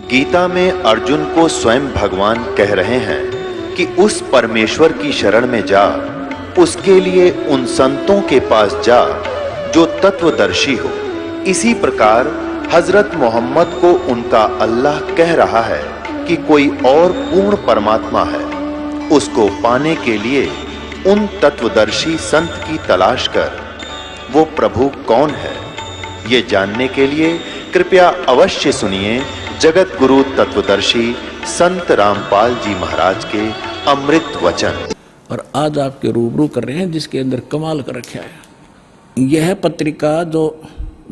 गीता में अर्जुन को स्वयं भगवान कह रहे हैं कि उस परमेश्वर की शरण में जा, उसके लिए उन संतों के पास जा जो तत्वदर्शी हो। इसी प्रकार हजरत मोहम्मद को उनका अल्लाह कह रहा है कि कोई और पूर्ण परमात्मा है, उसको पाने के लिए उन तत्वदर्शी संत की तलाश कर। वो प्रभु कौन है, ये जानने के लिए कृपया अवश्य सुनिए जगत गुरु तत्वदर्शी संत रामपाल जी महाराज के अमृत वचन। और आज आपके रूबरू कर रहे हैं जिसके अंदर कमाल कर रखा है। यह पत्रिका जो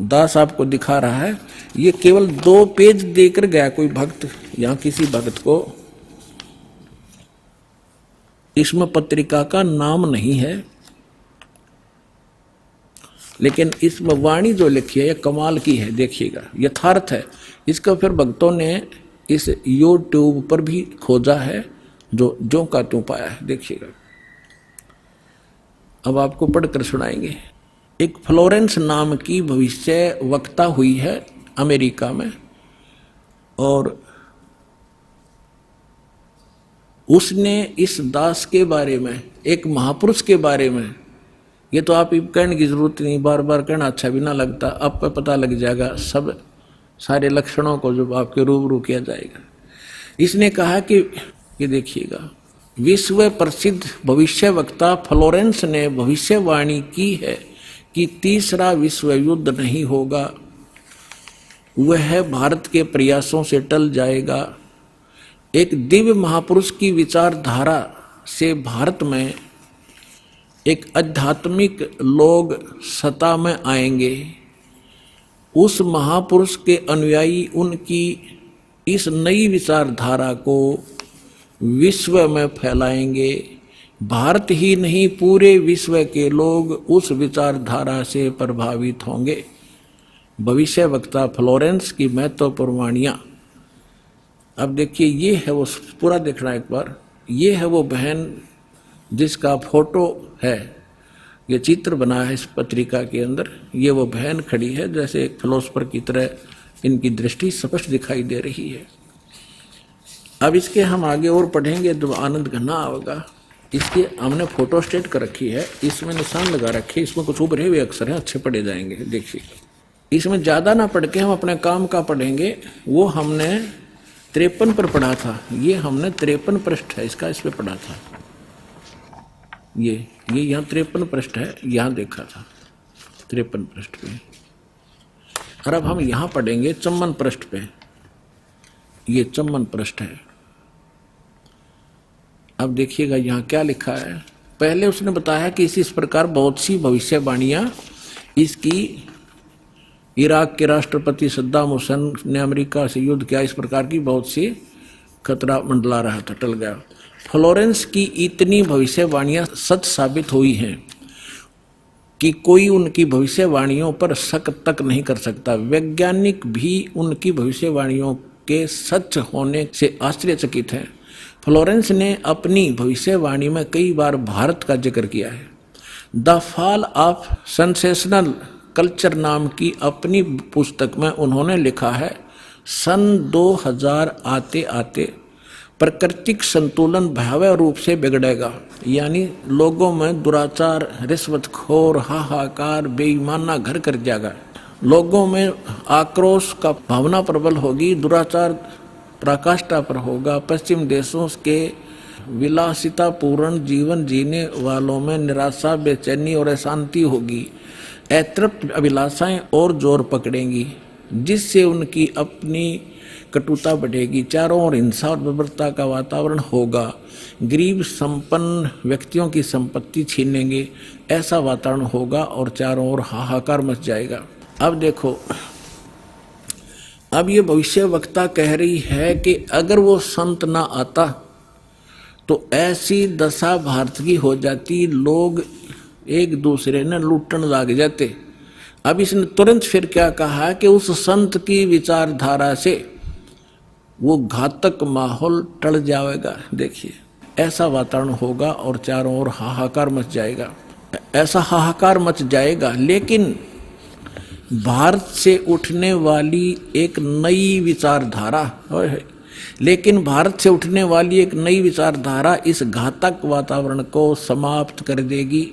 दास आपको दिखा रहा है, ये केवल 2 पेज देकर गया कोई भक्त, यहां किसी भक्त को इसमें पत्रिका का नाम नहीं है, लेकिन इसमें वाणी जो लिखी है यह कमाल की है। देखिएगा, यथार्थ है। इसका फिर भक्तों ने इस YouTube पर भी खोजा है, जो ज्यों का त्यों पाया है। देखिएगा, अब आपको पढ़कर सुनाएंगे। एक फ्लोरेंस नाम की भविष्य वक्ता हुई है अमेरिका में, और उसने इस दास के बारे में, एक महापुरुष के बारे में, ये तो आप कहने की जरूरत नहीं, बार बार कहना अच्छा भी ना लगता, आप पे पता लग जाएगा सब सारे लक्षणों को जब आपके रूबरू किया जाएगा। इसने कहा कि ये देखिएगा, विश्व प्रसिद्ध भविष्य वक्ता फ्लोरेंस ने भविष्यवाणी की है कि तीसरा विश्व युद्ध नहीं होगा, वह भारत के प्रयासों से टल जाएगा। एक दिव्य महापुरुष की विचारधारा से भारत में एक आध्यात्मिक लोग सत्ता में आएंगे। उस महापुरुष के अनुयायी उनकी इस नई विचारधारा को विश्व में फैलाएंगे। भारत ही नहीं, पूरे विश्व के लोग उस विचारधारा से प्रभावित होंगे। भविष्य वक्ता फ्लोरेंस की महत्वपूर्ण वाणियां। अब देखिए, ये है वो, पूरा देखना एक बार। ये है वो बहन जिसका फोटो है, ये चित्र बना है इस पत्रिका के अंदर। ये वो बहन खड़ी है, जैसे एक फिलोसफर की तरह इनकी दृष्टि स्पष्ट दिखाई दे रही है। अब इसके हम आगे और पढ़ेंगे तो आनंद घना होगा। इसके हमने फोटो स्टेट कर रखी है, इसमें निशान लगा रखे, इसमें कुछ उभरे हुए अक्षर हैं, अच्छे पढ़े जाएंगे। देखिए, इसमें ज़्यादा ना पढ़ के हम अपने काम का पढ़ेंगे। वो हमने 53 पर पढ़ा था, ये हमने 53 पृष्ठ है इसका, इस पर पढ़ा था। ये यहाँ 53 पृष्ठ है, यहाँ देखा था 53 पृष्ठ पे। और अब हम यहाँ पढ़ेंगे 54 पृष्ठ पे। ये 54 पृष्ठ है। अब देखिएगा यहाँ क्या लिखा है। पहले उसने बताया कि इस प्रकार बहुत सी भविष्यवाणियां इसकी, इराक के राष्ट्रपति सद्दाम हुसैन ने अमेरिका से युद्ध किया, इस प्रकार की बहुत सी खतरा मंडला रहा था, टल गया। फ्लोरेंस की इतनी भविष्यवाणियां सच साबित हुई हैं कि कोई उनकी भविष्यवाणियों पर शक तक नहीं कर सकता। वैज्ञानिक भी उनकी भविष्यवाणियों के सच होने से आश्चर्यचकित हैं। फ्लोरेंस ने अपनी भविष्यवाणी में कई बार भारत का जिक्र किया है। The fall of sensational culture नाम की अपनी पुस्तक में उन्होंने लिखा है, सन 2000 आते आते प्राकृतिक संतुलन भयावह रूप से बिगड़ेगा। यानी लोगों में दुराचार, रिश्वतखोर, हाहाकार, बेईमाना घर कर जाएगा। लोगों में आक्रोश का भावना प्रबल होगी, दुराचार पराकाष्ठा पर होगा। पश्चिम देशों के विलासितापूर्ण जीवन जीने वालों में निराशा, बेचैनी और अशांति होगी। अतृप्त अभिलाषाएं और जोर पकड़ेंगी, जिससे उनकी अपनी कटुता बढ़ेगी। चारों ओर हिंसा और बर्बरता का वातावरण होगा। गरीब संपन्न व्यक्तियों की संपत्ति छीनेंगे, ऐसा वातावरण होगा और चारों ओर हाहाकार मच जाएगा। अब देखो, अब ये भविष्य वक्ता कह रही है कि अगर वो संत ना आता तो ऐसी दशा भारत की हो जाती, लोग एक दूसरे ने लूटने लग जाते। अब इसने तुरंत फिर क्या कहा कि उस संत की विचारधारा से वो घातक माहौल टल जाएगा। देखिए, ऐसा वातावरण होगा और चारों ओर हाहाकार मच जाएगा, ऐसा हाहाकार मच जाएगा। लेकिन भारत से उठने वाली एक नई विचारधारा है, लेकिन भारत से उठने वाली एक नई विचारधारा इस घातक वातावरण को समाप्त कर देगी।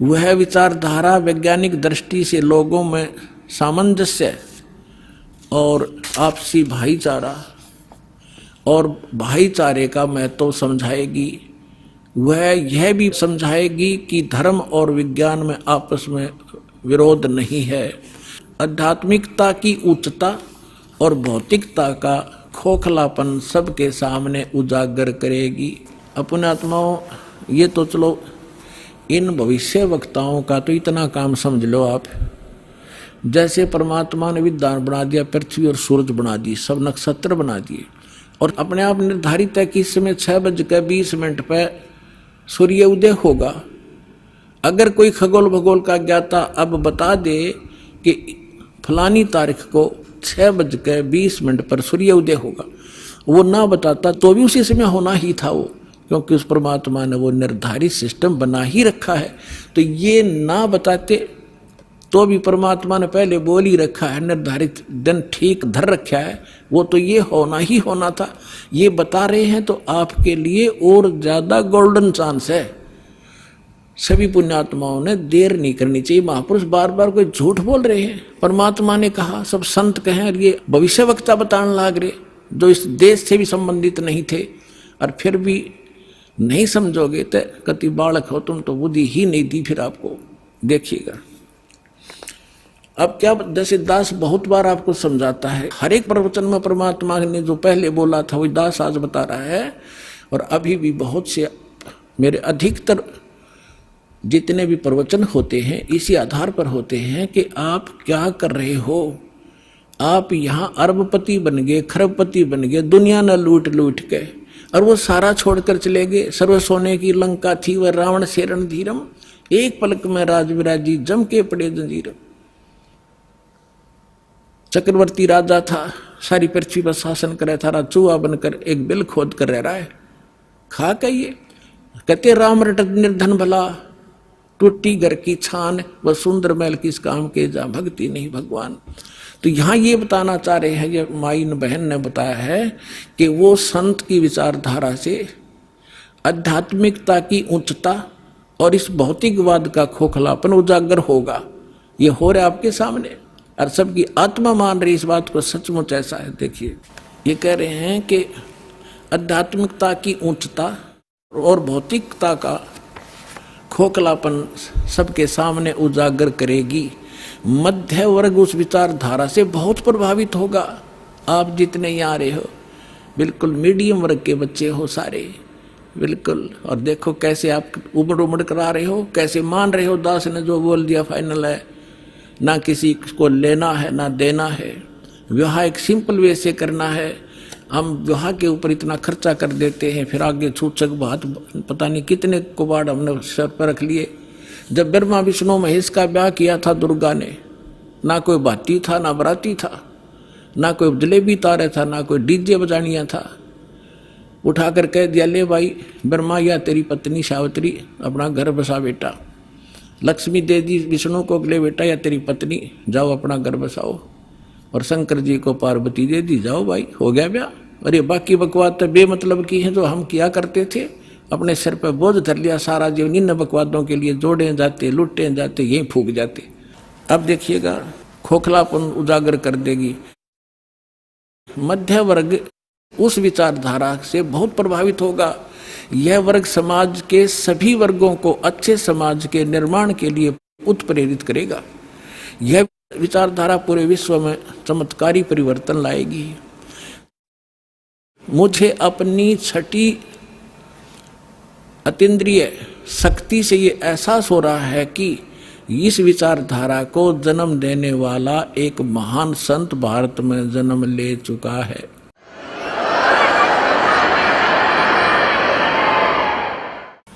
वह विचारधारा वैज्ञानिक दृष्टि से लोगों में सामंजस्य और आपसी भाईचारा और भाईचारे का महत्व समझाएगी। वह यह भी समझाएगी कि धर्म और विज्ञान में आपस में विरोध नहीं है। आध्यात्मिकता की उच्चता और भौतिकता का खोखलापन सबके सामने उजागर करेगी। अपने आत्माओं, ये तो चलो इन भविष्य वक्ताओं का तो इतना काम समझ लो आप, जैसे परमात्मा ने विद्वान बना दिया, पृथ्वी और सूरज बना दी, सब नक्षत्र बना दिए और अपने आप निर्धारित है कि इस समय 6:20 पर सूर्य उदय होगा। अगर कोई खगोल भगोल का ज्ञाता अब बता दे कि फलानी तारीख को 6:20 पर सूर्य उदय होगा, वो ना बताता तो भी उसी समय होना ही था वो, क्योंकि उस परमात्मा ने वो निर्धारित सिस्टम बना ही रखा है। तो ये ना बताते तो भी परमात्मा ने पहले बोल ही रखा है, निर्धारित दिन ठीक धर रखा है, वो तो ये होना ही होना था। ये बता रहे हैं तो आपके लिए और ज्यादा गोल्डन चांस है। सभी पुण्यात्माओं ने देर नहीं करनी चाहिए। महापुरुष बार बार कोई झूठ बोल रहे हैं, परमात्मा ने कहा, सब संत कहें, और ये भविष्यवक्ता बताने लाग रहे जो इस देश से भी संबंधित नहीं थे, और फिर भी नहीं समझोगे तो कति बालक हो तुम, तो बुद्धि ही नहीं दी फिर आपको। देखिएगा अब क्या, जैसे दास बहुत बार आपको समझाता है, हर एक प्रवचन में परमात्मा ने जो पहले बोला था वही दास आज बता रहा है। और अभी भी बहुत से मेरे अधिकतर जितने भी प्रवचन होते हैं इसी आधार पर होते हैं कि आप क्या कर रहे हो। आप यहाँ अरबपति बन गए, खरबपति बन गए, दुनिया न लूट लूट के, और वो सारा छोड़कर चले गए। सर्व सोने की लंका थी वह रावण से रणधीरम, एक पलक में राज विराजी जम के पड़े जंजीरम। चक्रवर्ती राजा था, सारी पृथ्वी पर शासन करे था, चूहा बनकर एक बिल खोद कर रह रहा है। खा कहिए कहते राम रट निर्धन भला, टूटी घर की छान, वह सुंदर महल किस काम के, जा भक्ति नहीं भगवान। तो यहाँ ये बताना चाह रहे हैं, ये माइन बहन ने बताया है कि वो संत की विचारधारा से आध्यात्मिकता की उच्चता और इस भौतिकवाद का खोखलापन उजागर होगा। ये हो रहा है आपके सामने, और सबकी आत्मा मान रही इस बात को, सचमुच ऐसा है। देखिए ये कह रहे हैं कि आध्यात्मिकता की उच्चता और भौतिकता का खोखलापन सबके सामने उजागर करेगी। मध्य वर्ग उस विचारधारा से बहुत प्रभावित होगा। आप जितने यहाँ आ रहे हो बिल्कुल मीडियम वर्ग के बच्चे हो सारे, बिल्कुल। और देखो कैसे आप उमड़ उमड़ कर आ रहे हो, कैसे मान रहे हो दास ने जो बोल दिया फाइनल है, ना किसी को लेना है ना देना है। विवाह एक सिंपल वे से करना है। हम विवाह के ऊपर इतना खर्चा कर देते हैं, फिर आगे छूचक बात पता नहीं कितने कुबाड़ हमने सर पर रख लिए। जब ब्रह्मा विष्णु महेश का ब्याह किया था दुर्गा ने, ना कोई बाती था ना बराती था, ना कोई जलेबी तारे था, ना कोई डीजे बजानिया था। उठाकर कह दिया, ले भाई ब्रह्मा या तेरी पत्नी सावित्री अपना घर बसा बेटा। लक्ष्मी दे दी विष्णु को, ले बेटा या तेरी पत्नी जाओ अपना घर बसाओ। और शंकर जी को पार्वती दे दी, जाओ भाई हो गया ब्याह। और ये बाकी बकवाद तो बेमतलब की हैं जो हम किया करते थे, अपने सिर पर बोझ धर लिया सारा जीवन इन बकवादों के लिए, जोड़े जाते लुटे जाते यहीं फूक जाते। अब देखिएगा खोखलापन उजागर कर देगी। मध्य वर्ग उस विचारधारा से बहुत प्रभावित होगा। यह वर्ग समाज के सभी वर्गों को अच्छे समाज के निर्माण के लिए उत्प्रेरित करेगा। यह विचारधारा पूरे विश्व में चमत्कारी परिवर्तन लाएगी। मुझे अपनी छठी अतीन्द्रिय शक्ति से ये एहसास हो रहा है कि इस विचारधारा को जन्म देने वाला एक महान संत भारत में जन्म ले चुका है।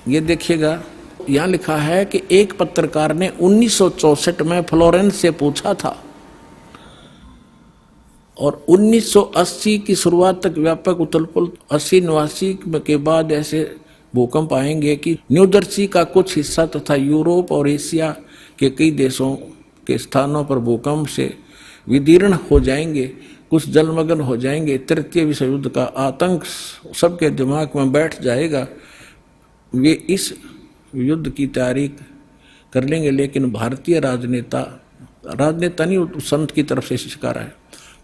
ये देखिएगा यहाँ लिखा है कि एक पत्रकार ने 1964 में फ्लोरेंस से पूछा था और 1980 की शुरुआत तक व्यापक उथलपुथल 80-89 के बाद ऐसे भूकंप आएंगे कि न्यू जर्सी का कुछ हिस्सा तथा यूरोप और एशिया के कई देशों के स्थानों पर भूकंप से विदीर्ण हो जाएंगे, कुछ जलमग्न हो जाएंगे, तृतीय विश्व युद्ध का आतंक सबके दिमाग में बैठ जाएगा, वे इस युद्ध की तैयारी कर लेंगे। लेकिन भारतीय राजनेता नहीं, संत की तरफ से शिकार है,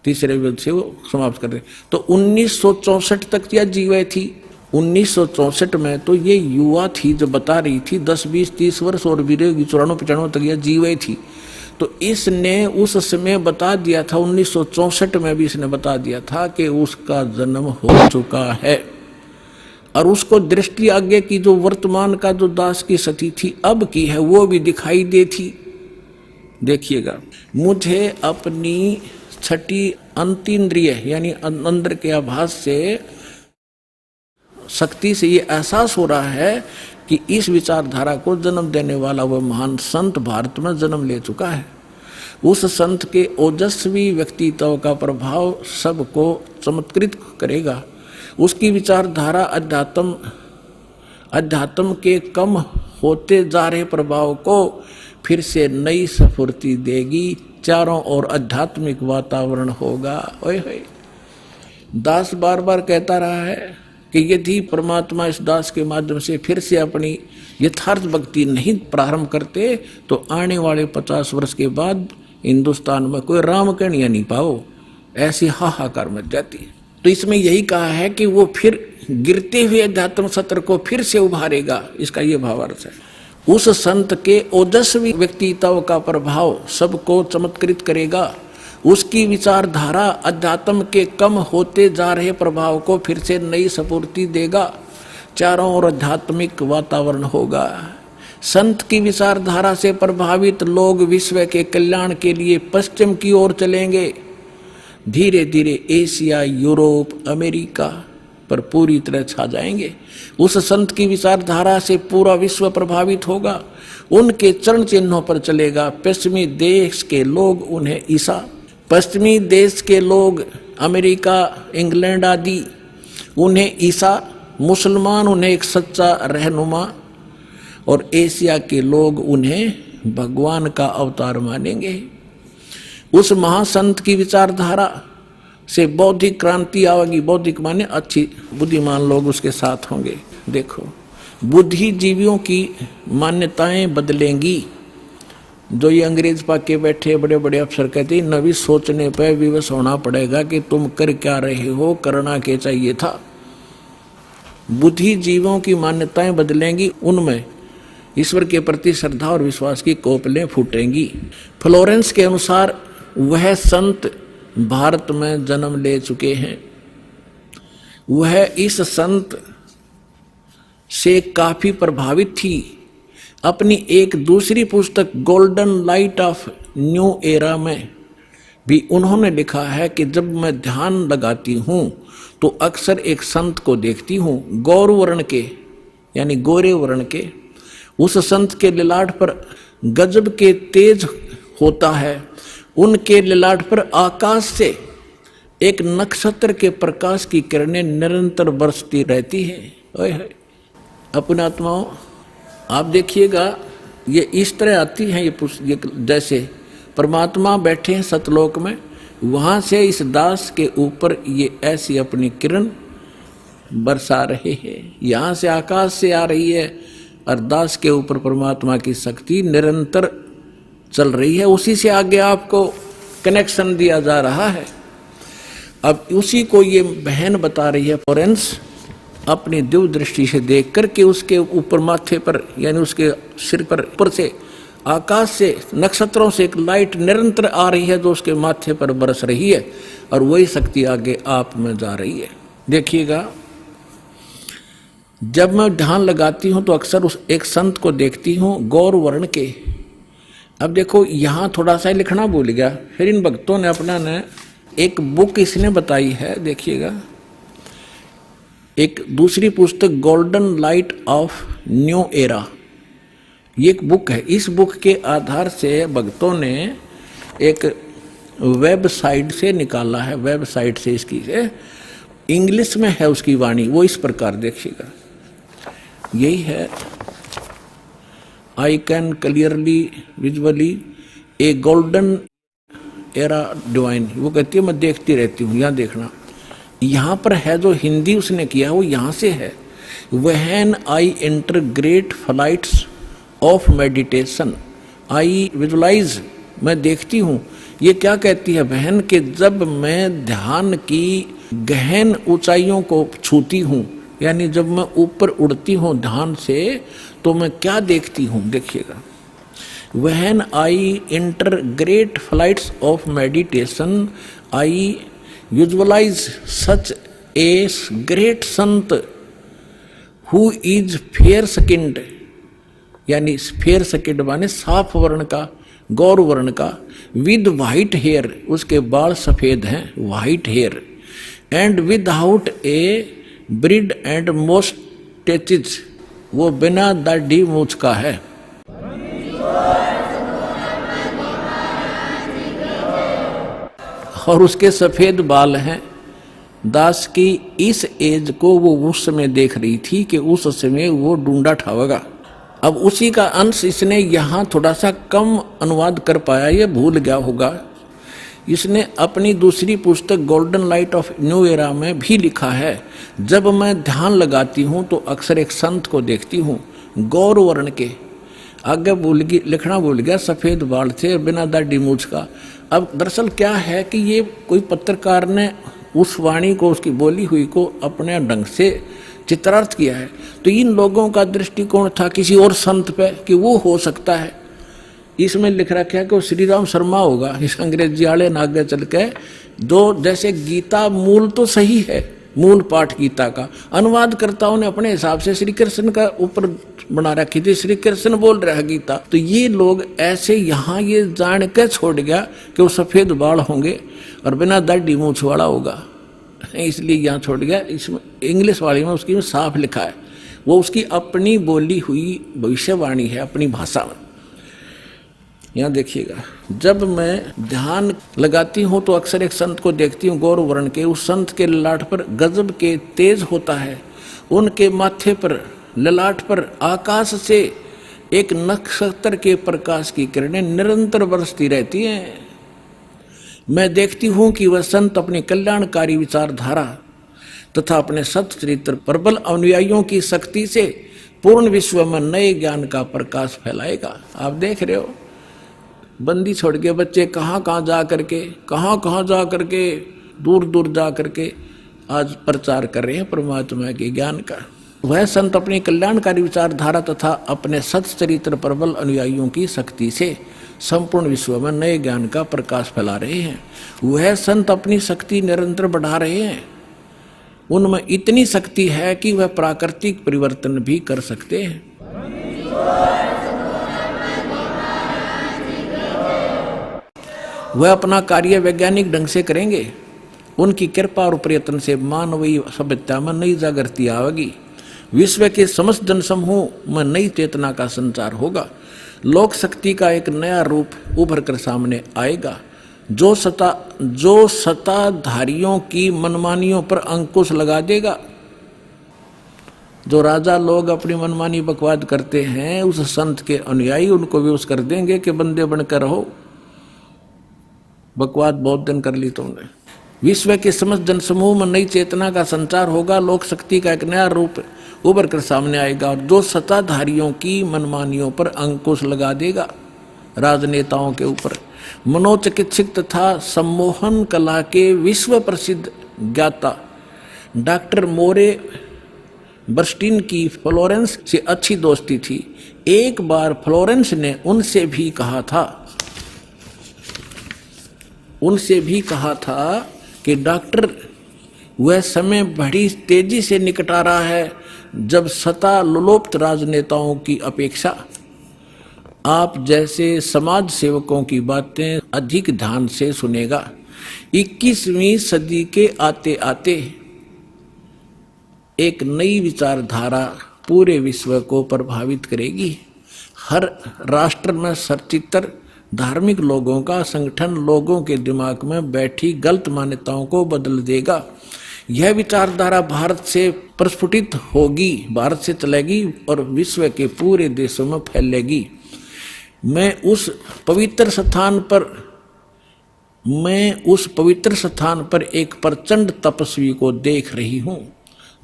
तीसरे युद्ध से वो समाप्त कर दे। तो 1964 तक यह जीवे थी। 1964 में तो ये युवा थी जो बता रही थी, 10, 20, 30 वर्ष और भी 94-95 तक यह जीवे थी। तो इसने उस समय बता दिया था, 1964 में भी इसने बता दिया था कि उसका जन्म हो चुका है। और उसको दृष्टि आगे की जो वर्तमान का जो दास की सती थी अब की है वो भी दिखाई देती। देखिएगा, मुझे अपनी छठी अंतीन्द्रिय यानी अंदर के आभास से शक्ति से ये एहसास हो रहा है कि इस विचारधारा को जन्म देने वाला वह महान संत भारत में जन्म ले चुका है। उस संत के ओजस्वी व्यक्तित्व का प्रभाव सबको चमत्कृत करेगा। उसकी विचारधारा अध्यात्म के कम होते जा रहे प्रभाव को फिर से नई स्फूर्ति देगी, चारों ओर आध्यात्मिक वातावरण होगा। ओए होए, दास बार बार कहता रहा है कि यदि परमात्मा इस दास के माध्यम से फिर से अपनी यथार्थ भक्ति नहीं प्रारंभ करते तो आने वाले 50 वर्ष के बाद हिंदुस्तान में कोई राम कहानियां नहीं पाओ, ऐसी हाहाकार मच जाती। तो इसमें यही कहा है कि वो फिर गिरते हुए अध्यात्म सत्र को फिर से उभारेगा, इसका ये भावार्थ है। उस संत के ओजस्वी व्यक्तित्व का प्रभाव सबको चमत्कृत करेगा। उसकी विचारधारा अध्यात्म के कम होते जा रहे प्रभाव को फिर से नई स्फूर्ति देगा, चारों ओर आध्यात्मिक वातावरण होगा। संत की विचारधारा से प्रभावित लोग विश्व के कल्याण के लिए पश्चिम की ओर चलेंगे। धीरे धीरे एशिया, यूरोप, अमेरिका पर पूरी तरह छा जाएंगे। उस संत की विचारधारा से पूरा विश्व प्रभावित होगा, उनके चरण चिन्हों पर चलेगा। पश्चिमी देश के लोग उन्हें पश्चिमी देश के लोग अमेरिका, इंग्लैंड आदि उन्हें ईसा, मुसलमान उन्हें एक सच्चा रहनुमा और एशिया के लोग उन्हें भगवान का अवतार मानेंगे। उस महासंत की विचारधारा से बौद्धिक क्रांति आएगी। बौद्धिक माने अच्छी बुद्धिमान लोग उसके साथ होंगे। देखो, बुद्धिजीवियों की मान्यताएं बदलेंगी। जो ये अंग्रेज पाके बैठे बड़े बड़े अफसर कहते हैं नवी सोचने पर विवश होना पड़ेगा कि तुम कर क्या रहे हो, करना क्या चाहिए था। बुद्धिजीवियों की मान्यताएं बदलेंगी, उनमें ईश्वर के प्रति श्रद्धा और विश्वास की कोपलें फूटेंगी। फ्लोरेंस के अनुसार वह संत भारत में जन्म ले चुके हैं। वह इस संत से काफी प्रभावित थी। अपनी एक दूसरी पुस्तक golden light of new era में भी उन्होंने लिखा है कि जब मैं ध्यान लगाती हूँ तो अक्सर एक संत को देखती हूँ, गौर वर्ण के यानी गोरे वर्ण के। उस संत के ललाट पर गजब के तेज होता है। उनके ललाट पर आकाश से एक नक्षत्र के प्रकाश की किरणें निरंतर बरसती रहती है। ओए अपने आत्माओं, आप देखिएगा ये इस तरह आती हैं ये जैसे परमात्मा बैठे हैं सतलोक में, वहाँ से इस दास के ऊपर ये ऐसी अपनी किरण बरसा रहे हैं। यहाँ से आकाश से आ रही है और दास के ऊपर परमात्मा की शक्ति निरंतर चल रही है। उसी से आगे आपको कनेक्शन दिया जा रहा है। अब उसी को ये बहन बता रही है फ्लोरेंस, अपनी दिव्य दृष्टि से देख करके उसके ऊपर माथे पर यानी उसके सिर पर ऊपर से आकाश से नक्षत्रों से एक लाइट निरंतर आ रही है जो उसके माथे पर बरस रही है और वही शक्ति आगे आप में जा रही है। देखिएगा, जब मैं ध्यान लगाती हूँ तो अक्सर उस एक संत को देखती हूँ गौर वर्ण के। अब देखो यहाँ थोड़ा सा लिखना भूल गया, फिर इन भक्तों ने अपना ने एक बुक इसने बताई है। देखिएगा, एक दूसरी पुस्तक golden light of new era, ये एक बुक है। इस बुक के आधार से भक्तों ने एक वेबसाइट से निकाला है, वेबसाइट से इसकी से इंग्लिश में है उसकी वाणी। वो इस प्रकार देखिएगा, यही है। I can clearly visually A golden era divine, वो कहती है मैं देखती रहती हूँ। यहाँ देखना, यहाँ पर है जो हिंदी उसने किया वो यहाँ से है। When I enter great flights of meditation, I visualize, मैं देखती हूँ। ये क्या कहती है बहन कि जब मैं ध्यान की गहन ऊंचाइयों को छूती हूँ, यानी जब मैं ऊपर उड़ती हूँ ध्यान से, तो मैं क्या देखती हूँ, देखिएगा। When I enter great flights of meditation, I visualize such a great sant who is fair skinned, यानी fair skinned माने साफ वर्ण का, गौर वर्ण का, with white hair, उसके बाल सफेद हैं, white hair, and without a beard and mustaches, वो बिना दाढ़ी मूंछ का है। और उसके सफेद बाल हैं। दास की इस एज को वो उस समय देख रही थी कि उस समय वो ढूंढा ठावेगा। अब उसी का अंश इसने यहाँ थोड़ा सा कम अनुवाद कर पाया, ये भूल गया होगा। इसने अपनी दूसरी पुस्तक golden light of new era में भी लिखा है, जब मैं ध्यान लगाती हूँ तो अक्सर एक संत को देखती हूँ, गौर वर्ण के, आगे लिखना भूल गया, सफेद बाल थे, बिना दाढ़ी मूंछ का। अब दरअसल क्या है कि ये कोई पत्रकार ने उस वाणी को, उसकी बोली हुई को अपने ढंग से चित्रार्थ किया है। तो इन लोगों का दृष्टिकोण था किसी और संत पे कि वो हो सकता है। इसमें लिख रखा है कि वो श्री राम शर्मा होगा। इस अंग्रेजी वाले ने आगे चल के दो, जैसे गीता मूल तो सही है, मूल पाठ गीता का, अनुवादकर्ताओं ने अपने हिसाब से श्री कृष्ण का ऊपर बना रखी थी, श्री कृष्ण बोल रहा है गीता। तो ये लोग ऐसे यहाँ ये जान के छोड़ गया कि वो सफेद बाल होंगे और बिना दाढ़ी मूंछ वाला होगा, इसलिए यहाँ छोड़ गया। इसमें इंग्लिश वाली में उसकी में साफ लिखा है, वो उसकी अपनी बोली हुई भविष्यवाणी है, अपनी भाषा में। यहाँ देखिएगा, जब मैं ध्यान लगाती हूँ तो अक्सर एक संत को देखती हूँ गौर वर्ण के। उस संत के ललाट पर गजब के तेज होता है, उनके माथे पर ललाट पर आकाश से एक नक्षत्र के प्रकाश की किरणें निरंतर बरसती रहती हैं। मैं देखती हूँ कि वह संत अपनी कल्याणकारी विचारधारा तथा अपने सच्चरित्र प्रबल अनुयायियों की शक्ति से पूर्ण विश्व में नए ज्ञान का प्रकाश फैलाएगा। आप देख रहे हो, बंदी छोड़ के बच्चे कहाँ जा करके दूर दूर जा करके आज प्रचार कर रहे हैं परमात्मा के ज्ञान का। वह संत अपनी कल्याणकारी विचारधारा तथा अपने सच्चरित्र प्रबल अनुयायियों की शक्ति से संपूर्ण विश्व में नए ज्ञान का प्रकाश फैला रहे हैं। वह संत अपनी शक्ति निरंतर बढ़ा रहे हैं। उनमें इतनी शक्ति है कि वह प्राकृतिक परिवर्तन भी कर सकते हैं। वह अपना कार्य वैज्ञानिक ढंग से करेंगे। उनकी कृपा और प्रयत्न से मानवीय सभ्यता में नई जागृति आएगी। विश्व के समस्त जनसमूह में नई चेतना का संचार होगा। लोक शक्ति का एक नया रूप उभर कर सामने आएगा, जो सत्ताधारियों की मनमानियों पर अंकुश लगा देगा। जो राजा लोग अपनी मनमानी बकवाद करते हैं, उस संत के अनुयायी उनको विवश कर देंगे कि बंदे बनकर रहो, बकवाद बहुत दिन कर ली तुमने। विश्व के समस्त जनसमूह में नई चेतना का संचार होगा। लोक शक्ति का एक नया रूप उभर कर सामने आएगा और जो सत्ताधारियों की मनमानियों पर अंकुश लगा देगा। राजनेताओं के ऊपर मनोचिकित्सक तथा सम्मोहन कला के विश्व प्रसिद्ध ज्ञाता डॉक्टर मोरे बर्स्टीन की फ्लोरेंस से अच्छी दोस्ती थी। एक बार फ्लोरेंस ने उनसे भी कहा था कि डॉक्टर, वह समय बड़ी तेजी से निकट आ रहा है जब सत्ता लोलुप्त राजनेताओं की अपेक्षा आप जैसे समाज सेवकों की बातें अधिक ध्यान से सुनेगा। 21वीं सदी के आते आते एक नई विचारधारा पूरे विश्व को प्रभावित करेगी। हर राष्ट्र में सचित्र धार्मिक लोगों का संगठन लोगों के दिमाग में बैठी गलत मान्यताओं को बदल देगा। यह विचारधारा भारत से प्रस्फुटित होगी, भारत से चलेगी और विश्व के पूरे देशों में फैलेगी। मैं उस पवित्र स्थान पर एक प्रचंड तपस्वी को देख रही हूं,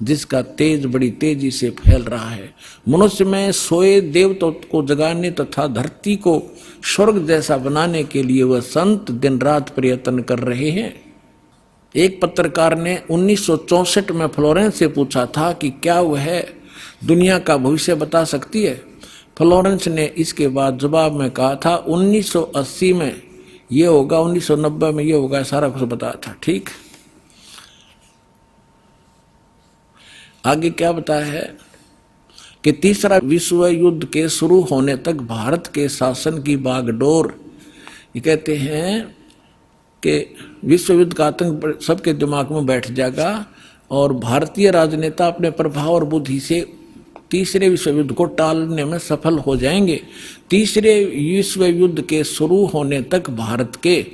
जिसका तेज बड़ी तेजी से फैल रहा है। मनुष्य में सोए देवताओं को जगाने तथा धरती को स्वर्ग जैसा बनाने के लिए वह संत दिन रात प्रयत्न कर रहे हैं। एक पत्रकार ने 1964 में फ्लोरेंस से पूछा था कि क्या वह दुनिया का भविष्य बता सकती है। फ्लोरेंस ने इसके बाद जवाब में कहा था 1980 में ये होगा, 1990 में ये होगा, सारा कुछ बताया था। ठीक, आगे क्या बताया है कि तीसरा विश्व युद्ध के शुरू होने तक भारत के शासन की बागडोर, ये कहते हैं कि विश्व युद्ध का आतंक सबके दिमाग में बैठ जाएगा और भारतीय राजनेता अपने प्रभाव और बुद्धि से तीसरे विश्व युद्ध को टालने में सफल हो जाएंगे। तीसरे विश्व युद्ध के शुरू होने तक भारत के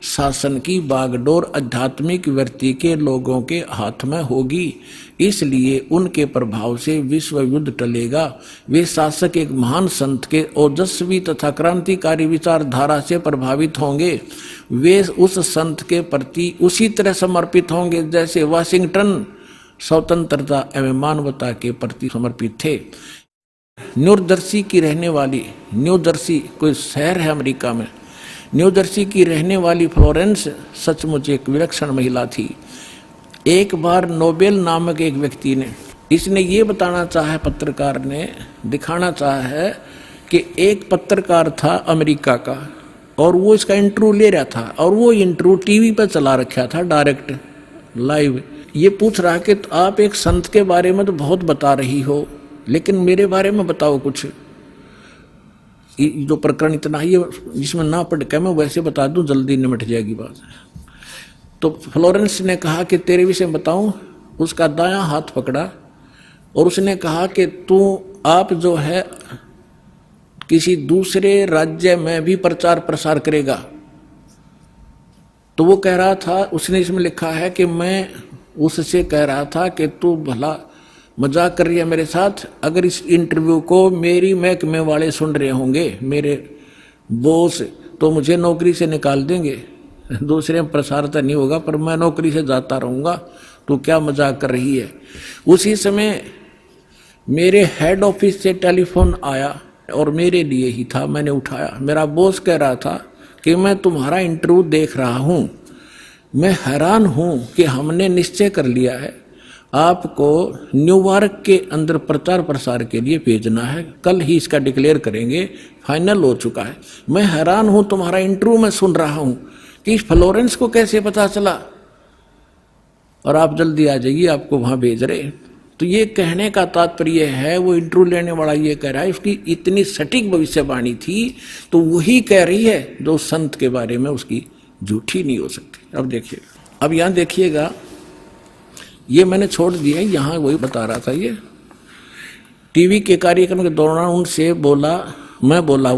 शासन की बागडोर आध्यात्मिक वृत्ति के लोगों के हाथ में होगी, इसलिए उनके प्रभाव से विश्व युद्ध टलेगा। वे शासक एक महान संत के ओजस्वी तथा क्रांतिकारी विचारधारा से प्रभावित होंगे। वे उस संत के प्रति उसी तरह समर्पित होंगे जैसे वाशिंगटन स्वतंत्रता एवं मानवता के प्रति समर्पित थे। न्यूजर्सी की रहने वाली, न्यूजर्सी कोई शहर है अमेरिका में, न्यूजर्सी की रहने वाली फ्लोरेंस सचमुच एक विलक्षण महिला थी। एक बार नोबेल नामक एक व्यक्ति ने, इसने ये बताना चाहा, पत्रकार ने दिखाना चाहा है कि एक पत्रकार था अमेरिका का और वो इसका इंटरव्यू ले रहा था और वो इंटरव्यू टीवी पर चला रखा था डायरेक्ट लाइव। ये पूछ रहा कि तो आप एक संत के बारे में तो बहुत बता रही हो, लेकिन मेरे बारे में बताओ कुछ। जो प्रकरण इतना ही जिसमें ना पढ़ के मैं वैसे बता दूं, जल्दी निमट जाएगी बात। तो फ्लोरेंस ने कहा कि तेरे विषय बताऊं। उसका दायां हाथ पकड़ा और उसने कहा कि आप जो है किसी दूसरे राज्य में भी प्रचार प्रसार करेगा। तो वो कह रहा था, उसने इसमें लिखा है कि मैं उससे कह रहा था कि तू भला मजाक कर रही है मेरे साथ। अगर इस इंटरव्यू को मेरी महकमे वाले सुन रहे होंगे, मेरे बॉस, तो मुझे नौकरी से निकाल देंगे। दूसरे में प्रसार तो नहीं होगा पर मैं नौकरी से जाता रहूँगा। तो क्या मजाक कर रही है। उसी समय मेरे हेड ऑफिस से टेलीफोन आया और मेरे लिए ही था, मैंने उठाया। मेरा बॉस कह रहा था कि मैं तुम्हारा इंटरव्यू देख रहा हूँ, मैं हैरान हूँ कि हमने निश्चय कर लिया है आपको न्यूयॉर्क के अंदर प्रचार प्रसार के लिए भेजना है। कल ही इसका डिक्लेयर करेंगे, फाइनल हो चुका है। मैं हैरान हूँ, तुम्हारा इंटरव्यू मैं सुन रहा हूँ कि फ्लोरेंस को कैसे पता चला और आप जल्दी आ जाइए, आपको वहाँ भेज रहे। तो ये कहने का तात्पर्य है, वो इंटरव्यू लेने वाला ये कह रहा है उसकी इतनी सटीक भविष्यवाणी थी, तो वही कह रही है जो संत के बारे में उसकी झूठी नहीं हो सकती। अब देखिए, अब यहाँ देखिएगा, ये मैंने छोड़ दिया, यहाँ वही बता रहा था। ये टीवी के कार्यक्रम के दौरान उनसे बोला, मैं बोला,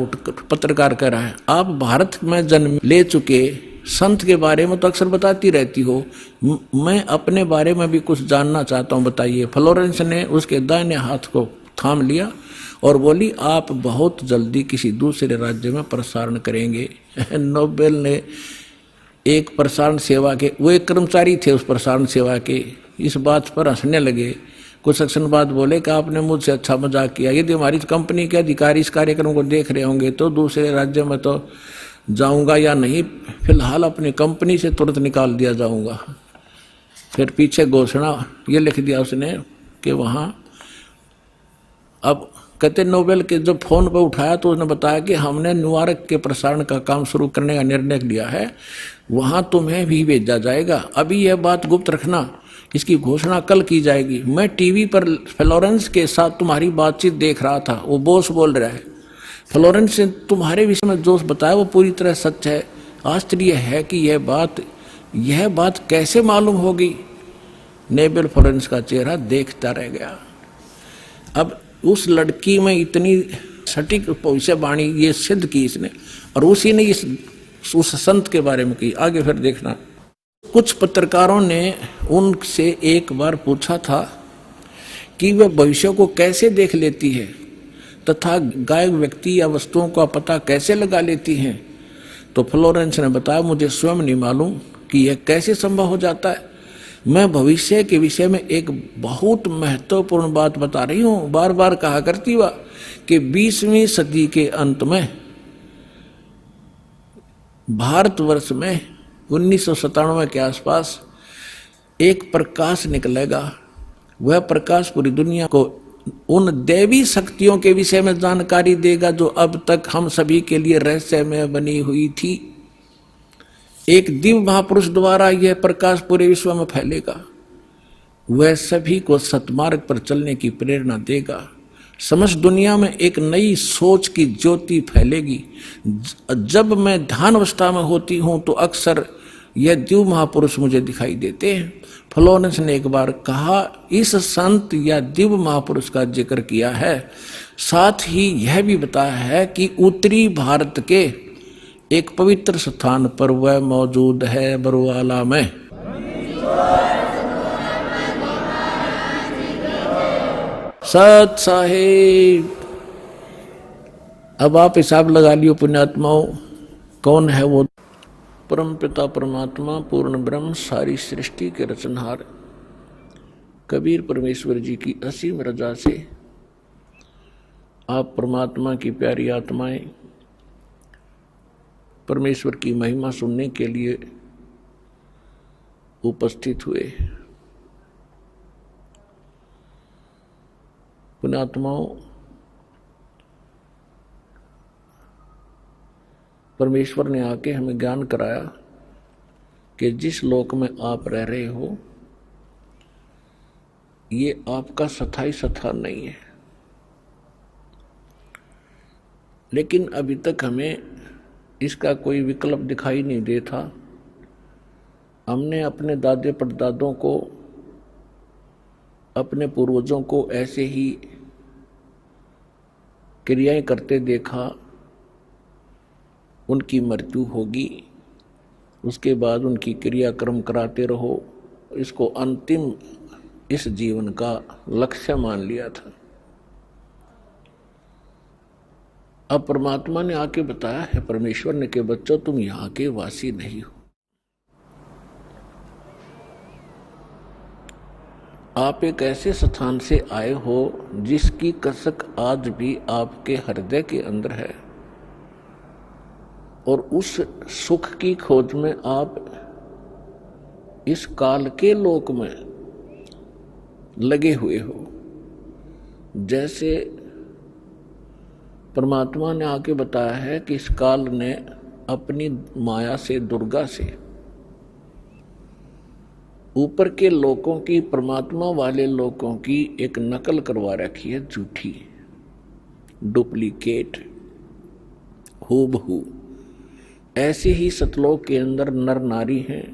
पत्रकार कह रहा है, आप भारत में जन्म ले चुके संत के बारे में तो अक्सर बताती रहती हो, मैं अपने बारे में भी कुछ जानना चाहता हूँ, बताइए। फ्लोरेंस ने उसके दाहिने हाथ को थाम लिया और बोली, आप बहुत जल्दी किसी दूसरे राज्य में प्रसारण करेंगे। नोबेल ने एक प्रसारण सेवा के, वो एक कर्मचारी थे उस प्रसारण सेवा के, इस बात पर हंसने लगे। कुछ सेक्शन बाद बोले कि आपने मुझसे अच्छा मजाक किया। यदि हमारी कंपनी के अधिकारी इस कार्यक्रम को देख रहे होंगे तो दूसरे राज्य में तो जाऊंगा या नहीं, फिलहाल अपनी कंपनी से तुरंत निकाल दिया जाऊंगा। फिर पीछे घोषणा ये लिख दिया उसने कि वहाँ, अब कहते नोबेल के जब फोन पर उठाया तो उसने बताया कि हमने न्यूयॉर्क के प्रसारण का काम शुरू करने का निर्णय लिया है, वहाँ तुम्हें भी भेजा जाएगा। अभी यह बात गुप्त रखना, इसकी घोषणा कल की जाएगी। मैं टीवी पर फ्लोरेंस के साथ तुम्हारी बातचीत देख रहा था, वो बॉस बोल रहा है। फ्लोरेंस से तुम्हारे विषय में जो बताया वो पूरी तरह सच है। आश्चर्य है कि यह बात कैसे मालूम होगी। नोबेल फ्लोरेंस का चेहरा देखता रह गया। अब उस लड़की में इतनी सटीक भविष्यवाणी ये सिद्ध की इसने, और उसी ने उस संत के बारे में की। आगे फिर देखना, कुछ पत्रकारों ने उनसे एक बार पूछा था कि वह भविष्य को कैसे देख लेती है। तथा गायब व्यक्ति या वस्तुओं का पता कैसे लगा लेती हैं? तो फ्लोरेंस ने बताया, मुझे स्वयं नहीं मालूम कि यह कैसे संभव हो जाता है। मैं भविष्य के विषय में एक बहुत महत्वपूर्ण बात बता रही हूँ। बार बार कहा करती हुआ कि 20वीं सदी के अंत में भारतवर्ष में 1997 के आसपास एक प्रकाश निकलेगा। वह प्रकाश पूरी दुनिया को उन देवी शक्तियों के विषय में जानकारी देगा जो अब तक हम सभी के लिए रहस्यमय बनी हुई थी। एक दिव्य महापुरुष द्वारा यह प्रकाश पूरे विश्व में फैलेगा। वह सभी को सतमार्ग पर चलने की प्रेरणा देगा। समस्त दुनिया में एक नई सोच की ज्योति फैलेगी। जब मैं ध्यान अवस्था में होती हूँ तो अक्सर यह दिव्य महापुरुष मुझे दिखाई देते हैं। फ्लोरेंस ने एक बार कहा, इस संत या दिव्य महापुरुष का जिक्र किया है, साथ ही यह भी बताया है कि उत्तरी भारत के एक पवित्र स्थान पर वह मौजूद है, बरवाला में। सत साहिब। अब आप हिसाब लगा लियो पुण्यात्माओं, कौन है वो? परम पिता परमात्मा पूर्ण ब्रह्म, सारी सृष्टि के रचनहार कबीर परमेश्वर जी की असीम रजा से आप परमात्मा की प्यारी आत्माएं परमेश्वर की महिमा सुनने के लिए उपस्थित हुए। पुण्यात्माओं, परमेश्वर ने आके हमें ज्ञान कराया कि जिस लोक में आप रह रहे हो ये आपका स्थायी स्थान नहीं है। लेकिन अभी तक हमें इसका कोई विकल्प दिखाई नहीं देता। हमने अपने दादे परदादों को, अपने पूर्वजों को ऐसे ही क्रियाएं करते देखा। उनकी मृत्यु होगी, उसके बाद उनकी क्रियाक्रम कराते रहो, इसको अंतिम इस जीवन का लक्ष्य मान लिया था। अब परमात्मा ने आके बताया है, परमेश्वर ने, कि बच्चों तुम यहाँ के वासी नहीं हो। आप एक ऐसे स्थान से आए हो जिसकी कसक आज भी आपके हृदय के अंदर है, और उस सुख की खोज में आप इस काल के लोक में लगे हुए हो। जैसे परमात्मा ने आके बताया है कि इस काल ने अपनी माया से, दुर्गा से ऊपर के लोकों की, परमात्मा वाले लोकों की एक नकल करवा रखी है, झूठी, डुप्लीकेट, हूबहू। ऐसे ही सतलोक के अंदर नर नारी हैं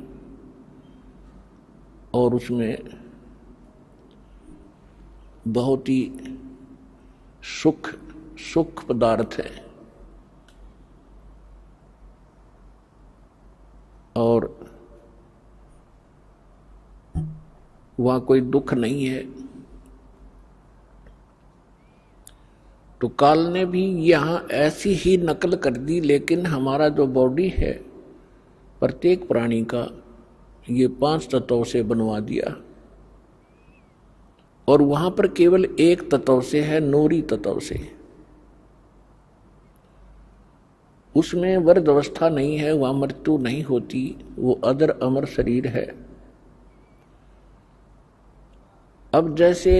और उसमें बहुत ही सुख पदार्थ है और वहाँ कोई दुख नहीं है। तो काल ने भी यहाँ ऐसी ही नकल कर दी, लेकिन हमारा जो बॉडी है प्रत्येक प्राणी का, ये 5 तत्वों से बनवा दिया, और वहां पर केवल एक तत्व से है, नूरी तत्व से। उसमें वृद्ध अवस्था नहीं है, वहां मृत्यु नहीं होती, वो अदर अमर शरीर है। अब जैसे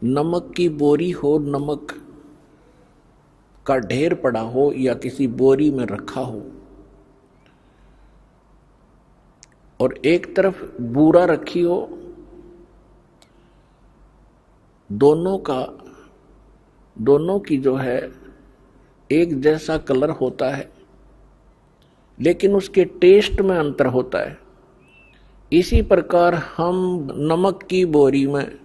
नमक की बोरी हो, नमक का ढेर पड़ा हो या किसी बोरी में रखा हो, और एक तरफ बूरा रखी हो, दोनों की जो है एक जैसा कलर होता है, लेकिन उसके टेस्ट में अंतर होता है। इसी प्रकार हम नमक की बोरी में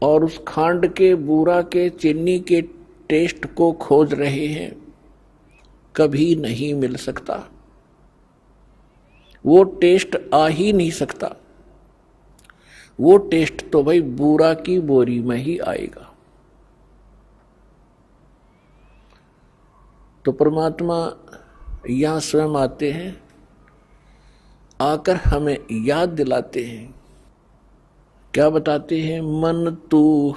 और उस खांड के, बूरा के, चीनी के टेस्ट को खोज रहे हैं, कभी नहीं मिल सकता, वो टेस्ट आ ही नहीं सकता। वो टेस्ट तो भाई बूरा की बोरी में ही आएगा। तो परमात्मा यहां स्वयं आते हैं, आकर हमें याद दिलाते हैं। क्या बताते हैं? मन तू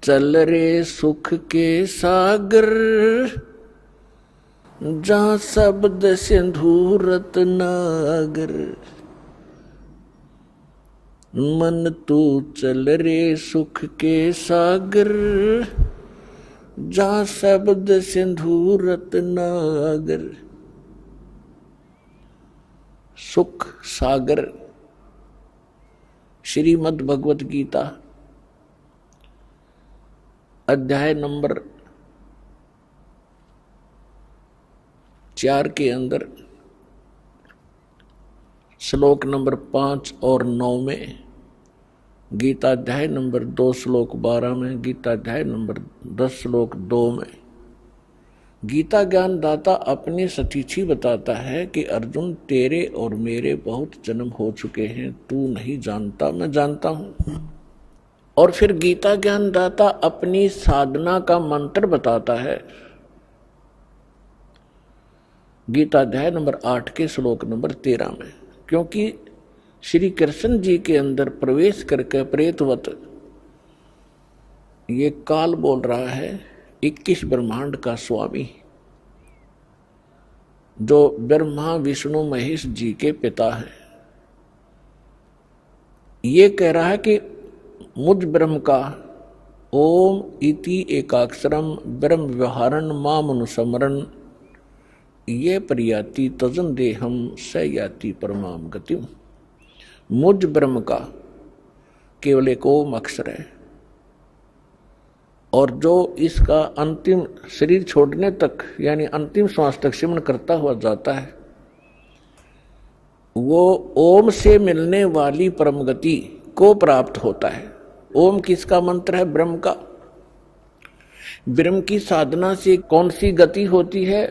चल रे सुख के सागर, जहां शब्द सिंधु रत्नागर। मन तू चल रे सुख के सागर, जहां शब्द सिंधु रत्नागर। सुख सागर, श्रीमद् भगवत गीता अध्याय नंबर 4 के अंदर श्लोक नंबर 5 और 9 में, गीता अध्याय नंबर 2 श्लोक 12 में, गीता अध्याय नंबर 10 श्लोक 2 में गीता ज्ञान दाता अपने सतीची बताता है कि अर्जुन तेरे और मेरे बहुत जन्म हो चुके हैं, तू नहीं जानता, मैं जानता हूं। और फिर गीता ज्ञान दाता अपनी साधना का मंत्र बताता है। गीता अध्याय नंबर 8 के श्लोक नंबर 13 में, क्योंकि श्री कृष्ण जी के अंदर प्रवेश करके प्रेतवत ये काल बोल रहा है, 21 ब्रह्मांड का स्वामी, जो ब्रह्मा विष्णु महेश जी के पिता है, ये कह रहा है कि मुझ ब्रह्म का ओम इति एकाक्षरम ब्रह्म व्यवहारन माम अनुसमरन ये प्रयाति तजन देहम स याति परमाम गतिम। मुझ ब्रह्म का केवल एक ओम अक्षर है, और जो इसका अंतिम शरीर छोड़ने तक यानी अंतिम श्वास तक सिमरण करता हुआ जाता है, वो ओम से मिलने वाली परम गति को प्राप्त होता है। ओम किसका मंत्र है? ब्रह्म का। ब्रह्म की साधना से कौन सी गति होती है?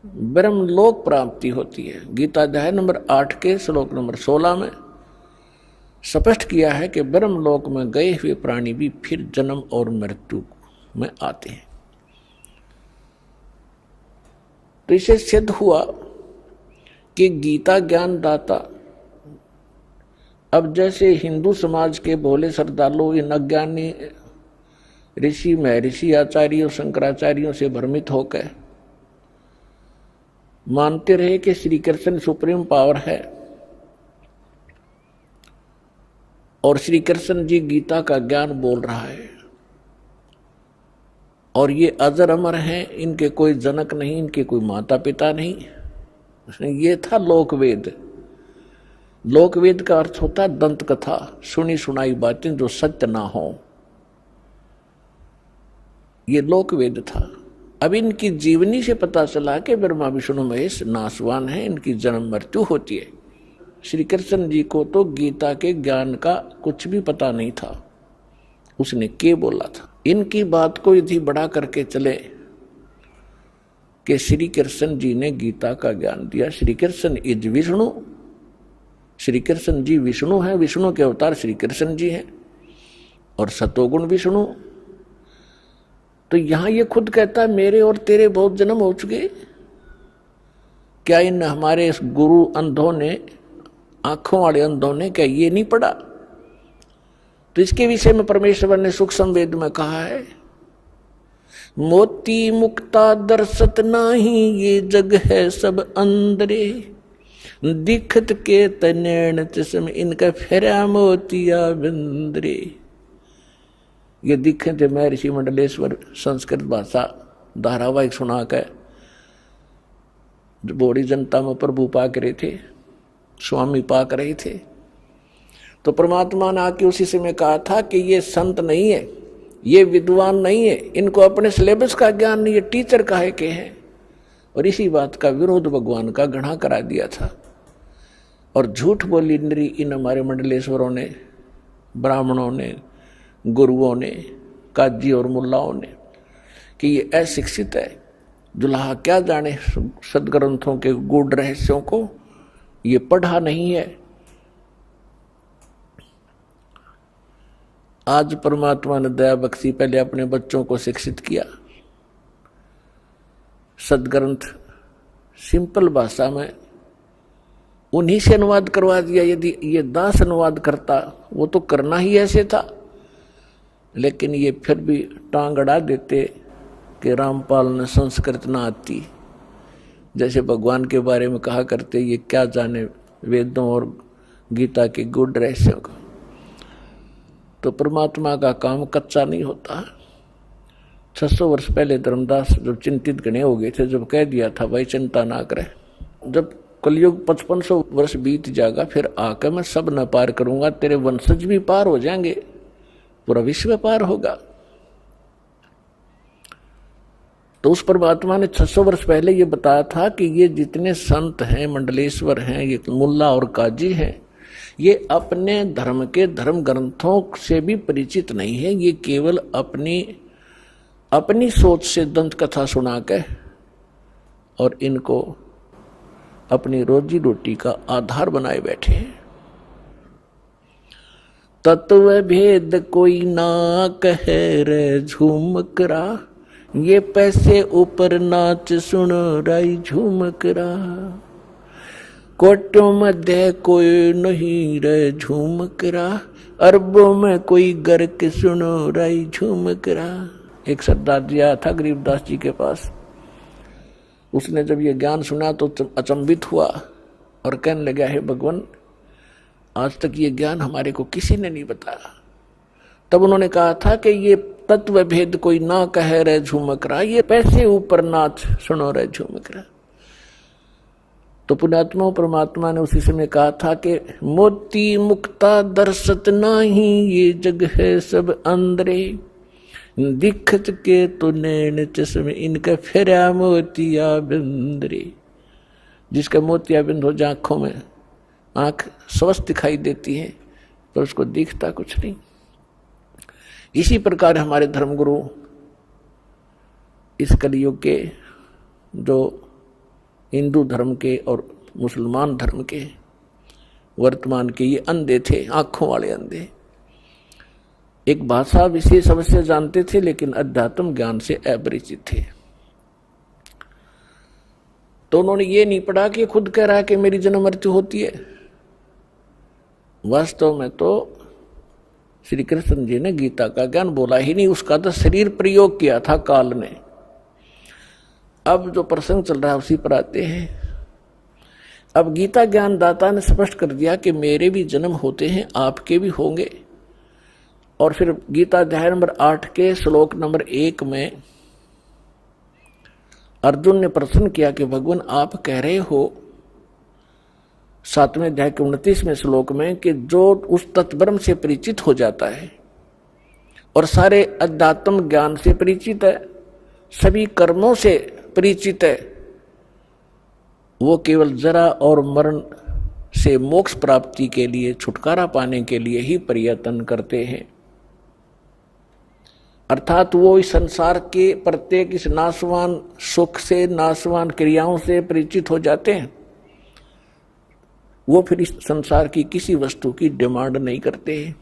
ब्रह्म लोक प्राप्ति होती है। गीता अध्याय नंबर 8 के श्लोक नंबर 16 में स्पष्ट किया है कि ब्रह्म लोक में गए हुए प्राणी भी फिर जन्म और मृत्यु में आते हैं। तो इसे सिद्ध हुआ कि गीता ज्ञान दाता, अब जैसे हिंदू समाज के भोले श्रद्धालु इन अज्ञानी ऋषि महर्षि आचार्यों शंकराचार्यों से भ्रमित होकर मानते रहे कि श्री कृष्ण सुप्रीम पावर है और श्री कृष्ण जी गीता का ज्ञान बोल रहा है और ये अजर अमर हैं, इनके कोई जनक नहीं, इनके कोई माता पिता नहीं। ये था लोकवेद। लोकवेद का अर्थ होता है दंत कथा, सुनी सुनाई बातें जो सत्य ना हो, ये लोकवेद था। अब इनकी जीवनी से पता चला कि ब्रह्मा विष्णु महेश नासवान है, इनकी जन्म मृत्यु होती है। श्री कृष्ण जी को तो गीता के ज्ञान का कुछ भी पता नहीं था, उसने क्या बोला था। इनकी बात को यदि बड़ा करके चले कि श्री कृष्ण जी ने गीता का ज्ञान दिया। श्री कृष्ण इज विष्णु, श्री कृष्ण जी विष्णु हैं, विष्णु के अवतार श्री कृष्ण जी हैं और सतोगुण विष्णु। तो यहां ये खुद कहता है मेरे और तेरे बहुत जन्म हो चुके। क्या इन हमारे इस गुरु अंधों ने, आंखों वाले अंधों ने क्या ये नहीं पढ़ा? तो इसके विषय में परमेश्वर ने सुख संवेद में कहा है, मोती मुक्ता दर्शत नाही, ये जग है सब अंदरे, दिखत के तनैण चश्म इनका फेरा मोतिया बिंदरे। ये दिखे थे महर्षि मंडलेश्वर संस्कृत भाषा धारावाहिक सुना कर बड़ी जनता में प्रभु पाक रहे थे, स्वामी पाक रहे थे। तो परमात्मा ने आके उसी से में कहा था कि ये संत नहीं है, ये विद्वान नहीं है, इनको अपने सिलेबस का ज्ञान नहीं है, टीचर काहे के हैं। और इसी बात का विरोध भगवान का घृणा करा दिया था और झूठ बोली इन हमारे मंडलेश्वरों ने, ब्राह्मणों ने, गुरुओं ने, काजी और मुल्लाओं ने कि ये अशिक्षित है, दुल्हा क्या जाने सदग्रंथों के गूढ़ रहस्यों को, ये पढ़ा नहीं है। आज परमात्मा ने दया बख्शी, पहले अपने बच्चों को शिक्षित किया, सदग्रंथ सिंपल भाषा में उन्हीं से अनुवाद करवा दिया। यदि ये दास अनुवाद करता, वो तो करना ही ऐसे था, लेकिन ये फिर भी टांग अड़ा देते कि रामपाल ने संस्कृत ना आती। जैसे भगवान के बारे में कहा करते, ये क्या जाने वेदों और गीता के गूढ़ रहस्यों का। तो परमात्मा का काम कच्चा नहीं होता। 600 वर्ष पहले धर्मदास जब चिंतित गणे हो गए थे, जब कह दिया था भाई चिंता ना करे, जब कलयुग 5500 वर्ष बीत जाएगा फिर आकर मैं सब न पार करूंगा, तेरे वंशज भी पार हो जाएंगे, पूरा विश्व पार होगा। तो उस परमात्मा ने 600 वर्ष पहले ये बताया था कि ये जितने संत हैं, मंडलेश्वर हैं, ये मुल्ला और काजी हैं, ये अपने धर्म के धर्म ग्रंथों से भी परिचित नहीं है। ये केवल अपनी सोच से दंत कथा सुना के और इनको अपनी रोजी रोटी का आधार बनाए बैठे हैं। तत्व भेद कोई ना कहे रे झूमकरा, ये पैसे ऊपर नाच सुनो राई झूमकरा, कोटों मध्य कोई नहीं रे झूमकरा, अरबों में कोई गर्क सुनो राई झूमकरा। एक सरदार जी आया था गरीबदास जी के पास, उसने जब ये ज्ञान सुना तो अचंभित हुआ और कहने लगा, हे भगवान, आज तक ये ज्ञान हमारे को किसी ने नहीं बताया। तब उन्होंने कहा था कि ये तत्व भेद कोई ना कहे रे झूमकरा, ये पैसे ऊपर नाच सुनो रे झूमकरा। तो पुण्यात्मा परमात्मा ने उसी समय कहा था कि मोती मुक्ता दर्शत नाही, ये जग है सब अंदरे, दिखत के तो नैन चश्मे इनका फेरा मोतिया बिंदरे। जिसका मोतिया बिंद हो जाए आंखों में, आंख स्वस्थ दिखाई देती है पर उसको दिखता कुछ नहीं। इसी प्रकार हमारे धर्मगुरु इस कलयुग के, जो हिंदू धर्म के और मुसलमान धर्म के वर्तमान के, ये अंधे थे, आंखों वाले अंधे। एक भाषा विशेष अवश्य जानते थे लेकिन अध्यात्म ज्ञान से अपरिचित थे। तो उन्होंने ये नहीं पढ़ा कि खुद कह रहा है कि मेरी जन्म मृत्यु होती है। वास्तव में तो श्री कृष्ण जी ने गीता का ज्ञान बोला ही नहीं, उसका तो शरीर प्रयोग किया था काल ने। अब जो प्रसंग चल रहा है उसी पर आते हैं। अब गीता ज्ञान दाता ने स्पष्ट कर दिया कि मेरे भी जन्म होते हैं, आपके भी होंगे। और फिर गीता अध्याय नंबर 8 के श्लोक नंबर 1 में अर्जुन ने प्रश्न किया कि भगवान आप कह रहे हो 7वें अध्याय के 29वें श्लोक में कि जो उस तत्ब्रह्म से परिचित हो जाता है और सारे अध्यात्म ज्ञान से परिचित है, सभी कर्मों से परिचित है, वो केवल जरा और मरण से मोक्ष प्राप्ति के लिए, छुटकारा पाने के लिए ही प्रयत्न करते हैं। अर्थात वो इस संसार के प्रत्येक इस नाशवान सुख से, नाशवान क्रियाओं से परिचित हो जाते हैं। वो फिर इस संसार की किसी वस्तु की डिमांड नहीं करते हैं।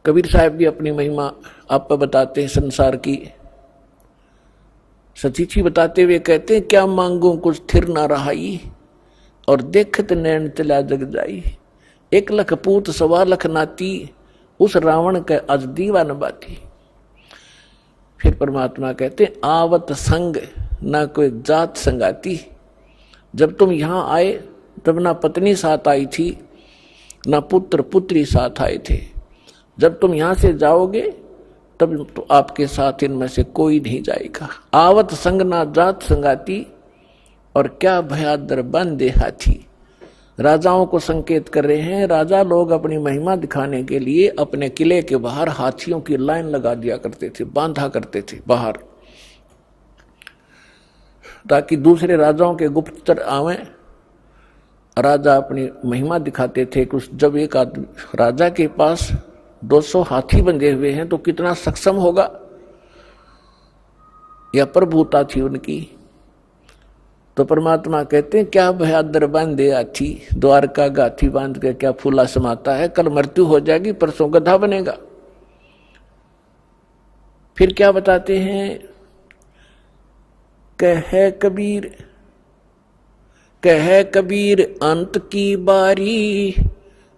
कबीर साहब भी अपनी महिमा आप पर बताते हैं संसार की, सचीची बताते हुए कहते हैं, क्या मांगू कुछ थिर ना रहाई, और देखत नैन चला जग जाई, 1 लाख पूत 1.25 लाख नाती, उस रावण के अज दीवा न बाती। फिर परमात्मा कहते हैं, आवत संग ना कोई जात संगाती। जब तुम यहां आए तब ना पत्नी साथ आई थी, ना पुत्र पुत्री साथ आए थे। जब तुम यहां से जाओगे तब तो आपके साथ इनमें से कोई नहीं जाएगा। आवत संग ना जात संगाती, और क्या भयादर बंदे हाथी। राजाओं को संकेत कर रहे हैं। राजा लोग अपनी महिमा दिखाने के लिए अपने किले के बाहर हाथियों की लाइन लगा दिया करते थे, बांधा करते थे बाहर, ताकि दूसरे राजाओं के गुप्तचर आवें। राजा अपनी महिमा दिखाते थे। कुछ जब एक आदमी राजा के पास 200 हाथी बंधे हुए हैं तो कितना सक्षम होगा, यह प्रभुता थी उनकी। तो परमात्मा कहते हैं क्या भयादर बांधे हाथी, द्वारका गाथी बांध के क्या फूला समाता है, कल मृत्यु हो जाएगी परसों गधा बनेगा। फिर क्या बताते हैं, कहे कबीर अंत की बारी,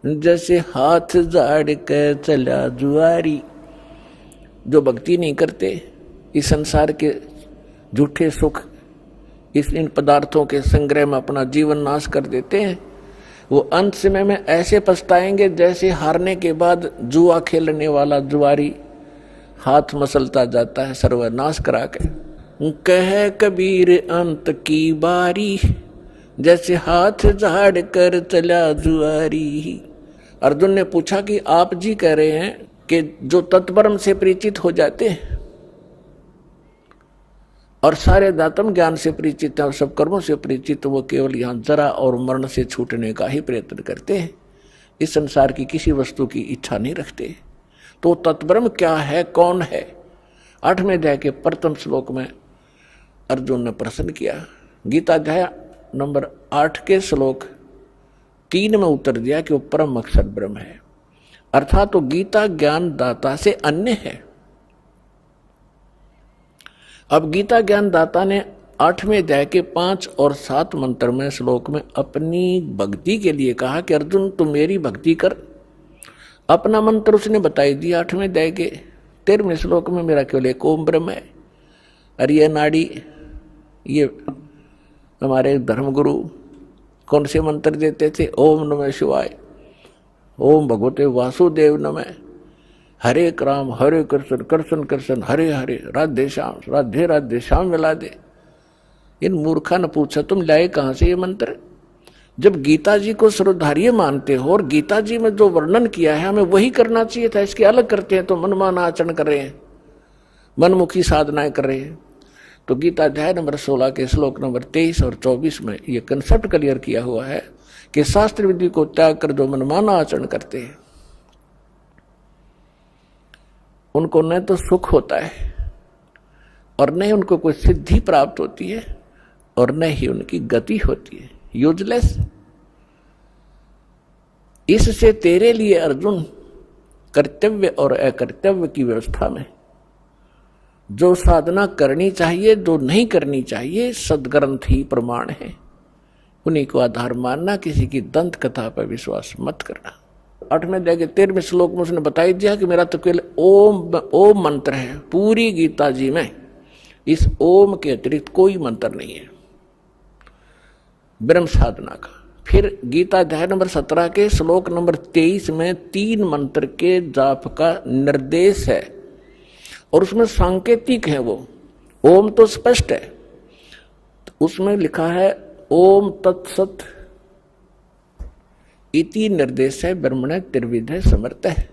जैसे हाथ झाड़ के चला जुआरी। जो भक्ति नहीं करते, इस संसार के झूठे सुख, इन पदार्थों के संग्रह में अपना जीवन नाश कर देते हैं, वो अंत समय में ऐसे पछताएंगे जैसे हारने के बाद जुआ खेलने वाला जुआरी हाथ मसलता जाता है सर्वनाश करा के। कहे कबीर अंत की बारी, जैसे हाथ झाड़ कर चला जुआरी। अर्जुन ने पूछा कि आप जी कह रहे हैं कि जो तत्परम से परिचित हो जाते हैं और सारे दातम ज्ञान से परिचित है और सब कर्मों से परिचित, वो केवल यहाँ जरा और मरण से छूटने का ही प्रयत्न करते हैं, इस संसार की किसी वस्तु की इच्छा नहीं रखते। तो तत्परम क्या है, कौन है? 8वें अध्याय के प्रथम श्लोक में अर्जुन ने प्रश्न किया। गीता अध्याय नंबर 8 के श्लोक 3 में उत्तर दिया कि वो परम अक्षर ब्रह्म है, अर्थात तो गीता ज्ञान दाता से अन्य है। अब गीता ज्ञान दाता ने 8वें अध्याय के 5 और 7 मंत्र में श्लोक में अपनी भक्ति के लिए कहा कि अर्जुन तुम मेरी भक्ति कर। अपना मंत्र उसने बताई दिया 8वें अध्याय के 13वें श्लोक में, मेरा केवल एक ओम ब्रह्म है। और ये नाड़ी, ये हमारे धर्मगुरु कौन से मंत्र देते थे? ओम नमः शिवाय, ओम भगवते वासुदेव नमः, हरे राम हरे कृष्ण कृष्ण कृष्ण हरे हरे, राधे राधे श्याम मिला दे। इन मूर्खा ने पूछा तुम लाए कहां से ये मंत्र? जब गीता जी को सर्वधार्य मानते हो और गीता जी में जो वर्णन किया है हमें वही करना चाहिए था, इसके अलग करते हैं तो मनमाना आचरण कर रहे हैं, मनमुखी साधनाएं कर रहे हैं। तो गीता अध्याय नंबर 16 के श्लोक नंबर 23 और 24 में ये कंसेप्ट क्लियर किया हुआ है कि शास्त्र विधि को त्याग कर जो मनमाना आचरण करते हैं उनको न तो सुख होता है और न ही उनको कोई सिद्धि प्राप्त होती है और न ही उनकी गति होती है, यूजलेस। इससे तेरे लिए अर्जुन कर्तव्य और अकर्तव्य की व्यवस्था में जो साधना करनी चाहिए, जो नहीं करनी चाहिए, सदग्रंथ ही प्रमाण है, उन्हीं को आधार मानना, किसी की दंत कथा पर विश्वास मत करना। 8वें अध्याय के 13वें श्लोक में उसने बताई दिया कि मेरा तो केवल ओम मंत्र है। पूरी गीता जी में इस ओम के अतिरिक्त कोई मंत्र नहीं है ब्रह्म साधना का। फिर गीता अध्याय नंबर 17 के श्लोक नंबर 23 में 3 मंत्र के जाप का निर्देश है और उसमें सांकेतिक है। वो ओम तो स्पष्ट है, तो उसमें लिखा है ओम तत्सत इति निर्देश है ब्रह्मण त्रिविध समर्थ है,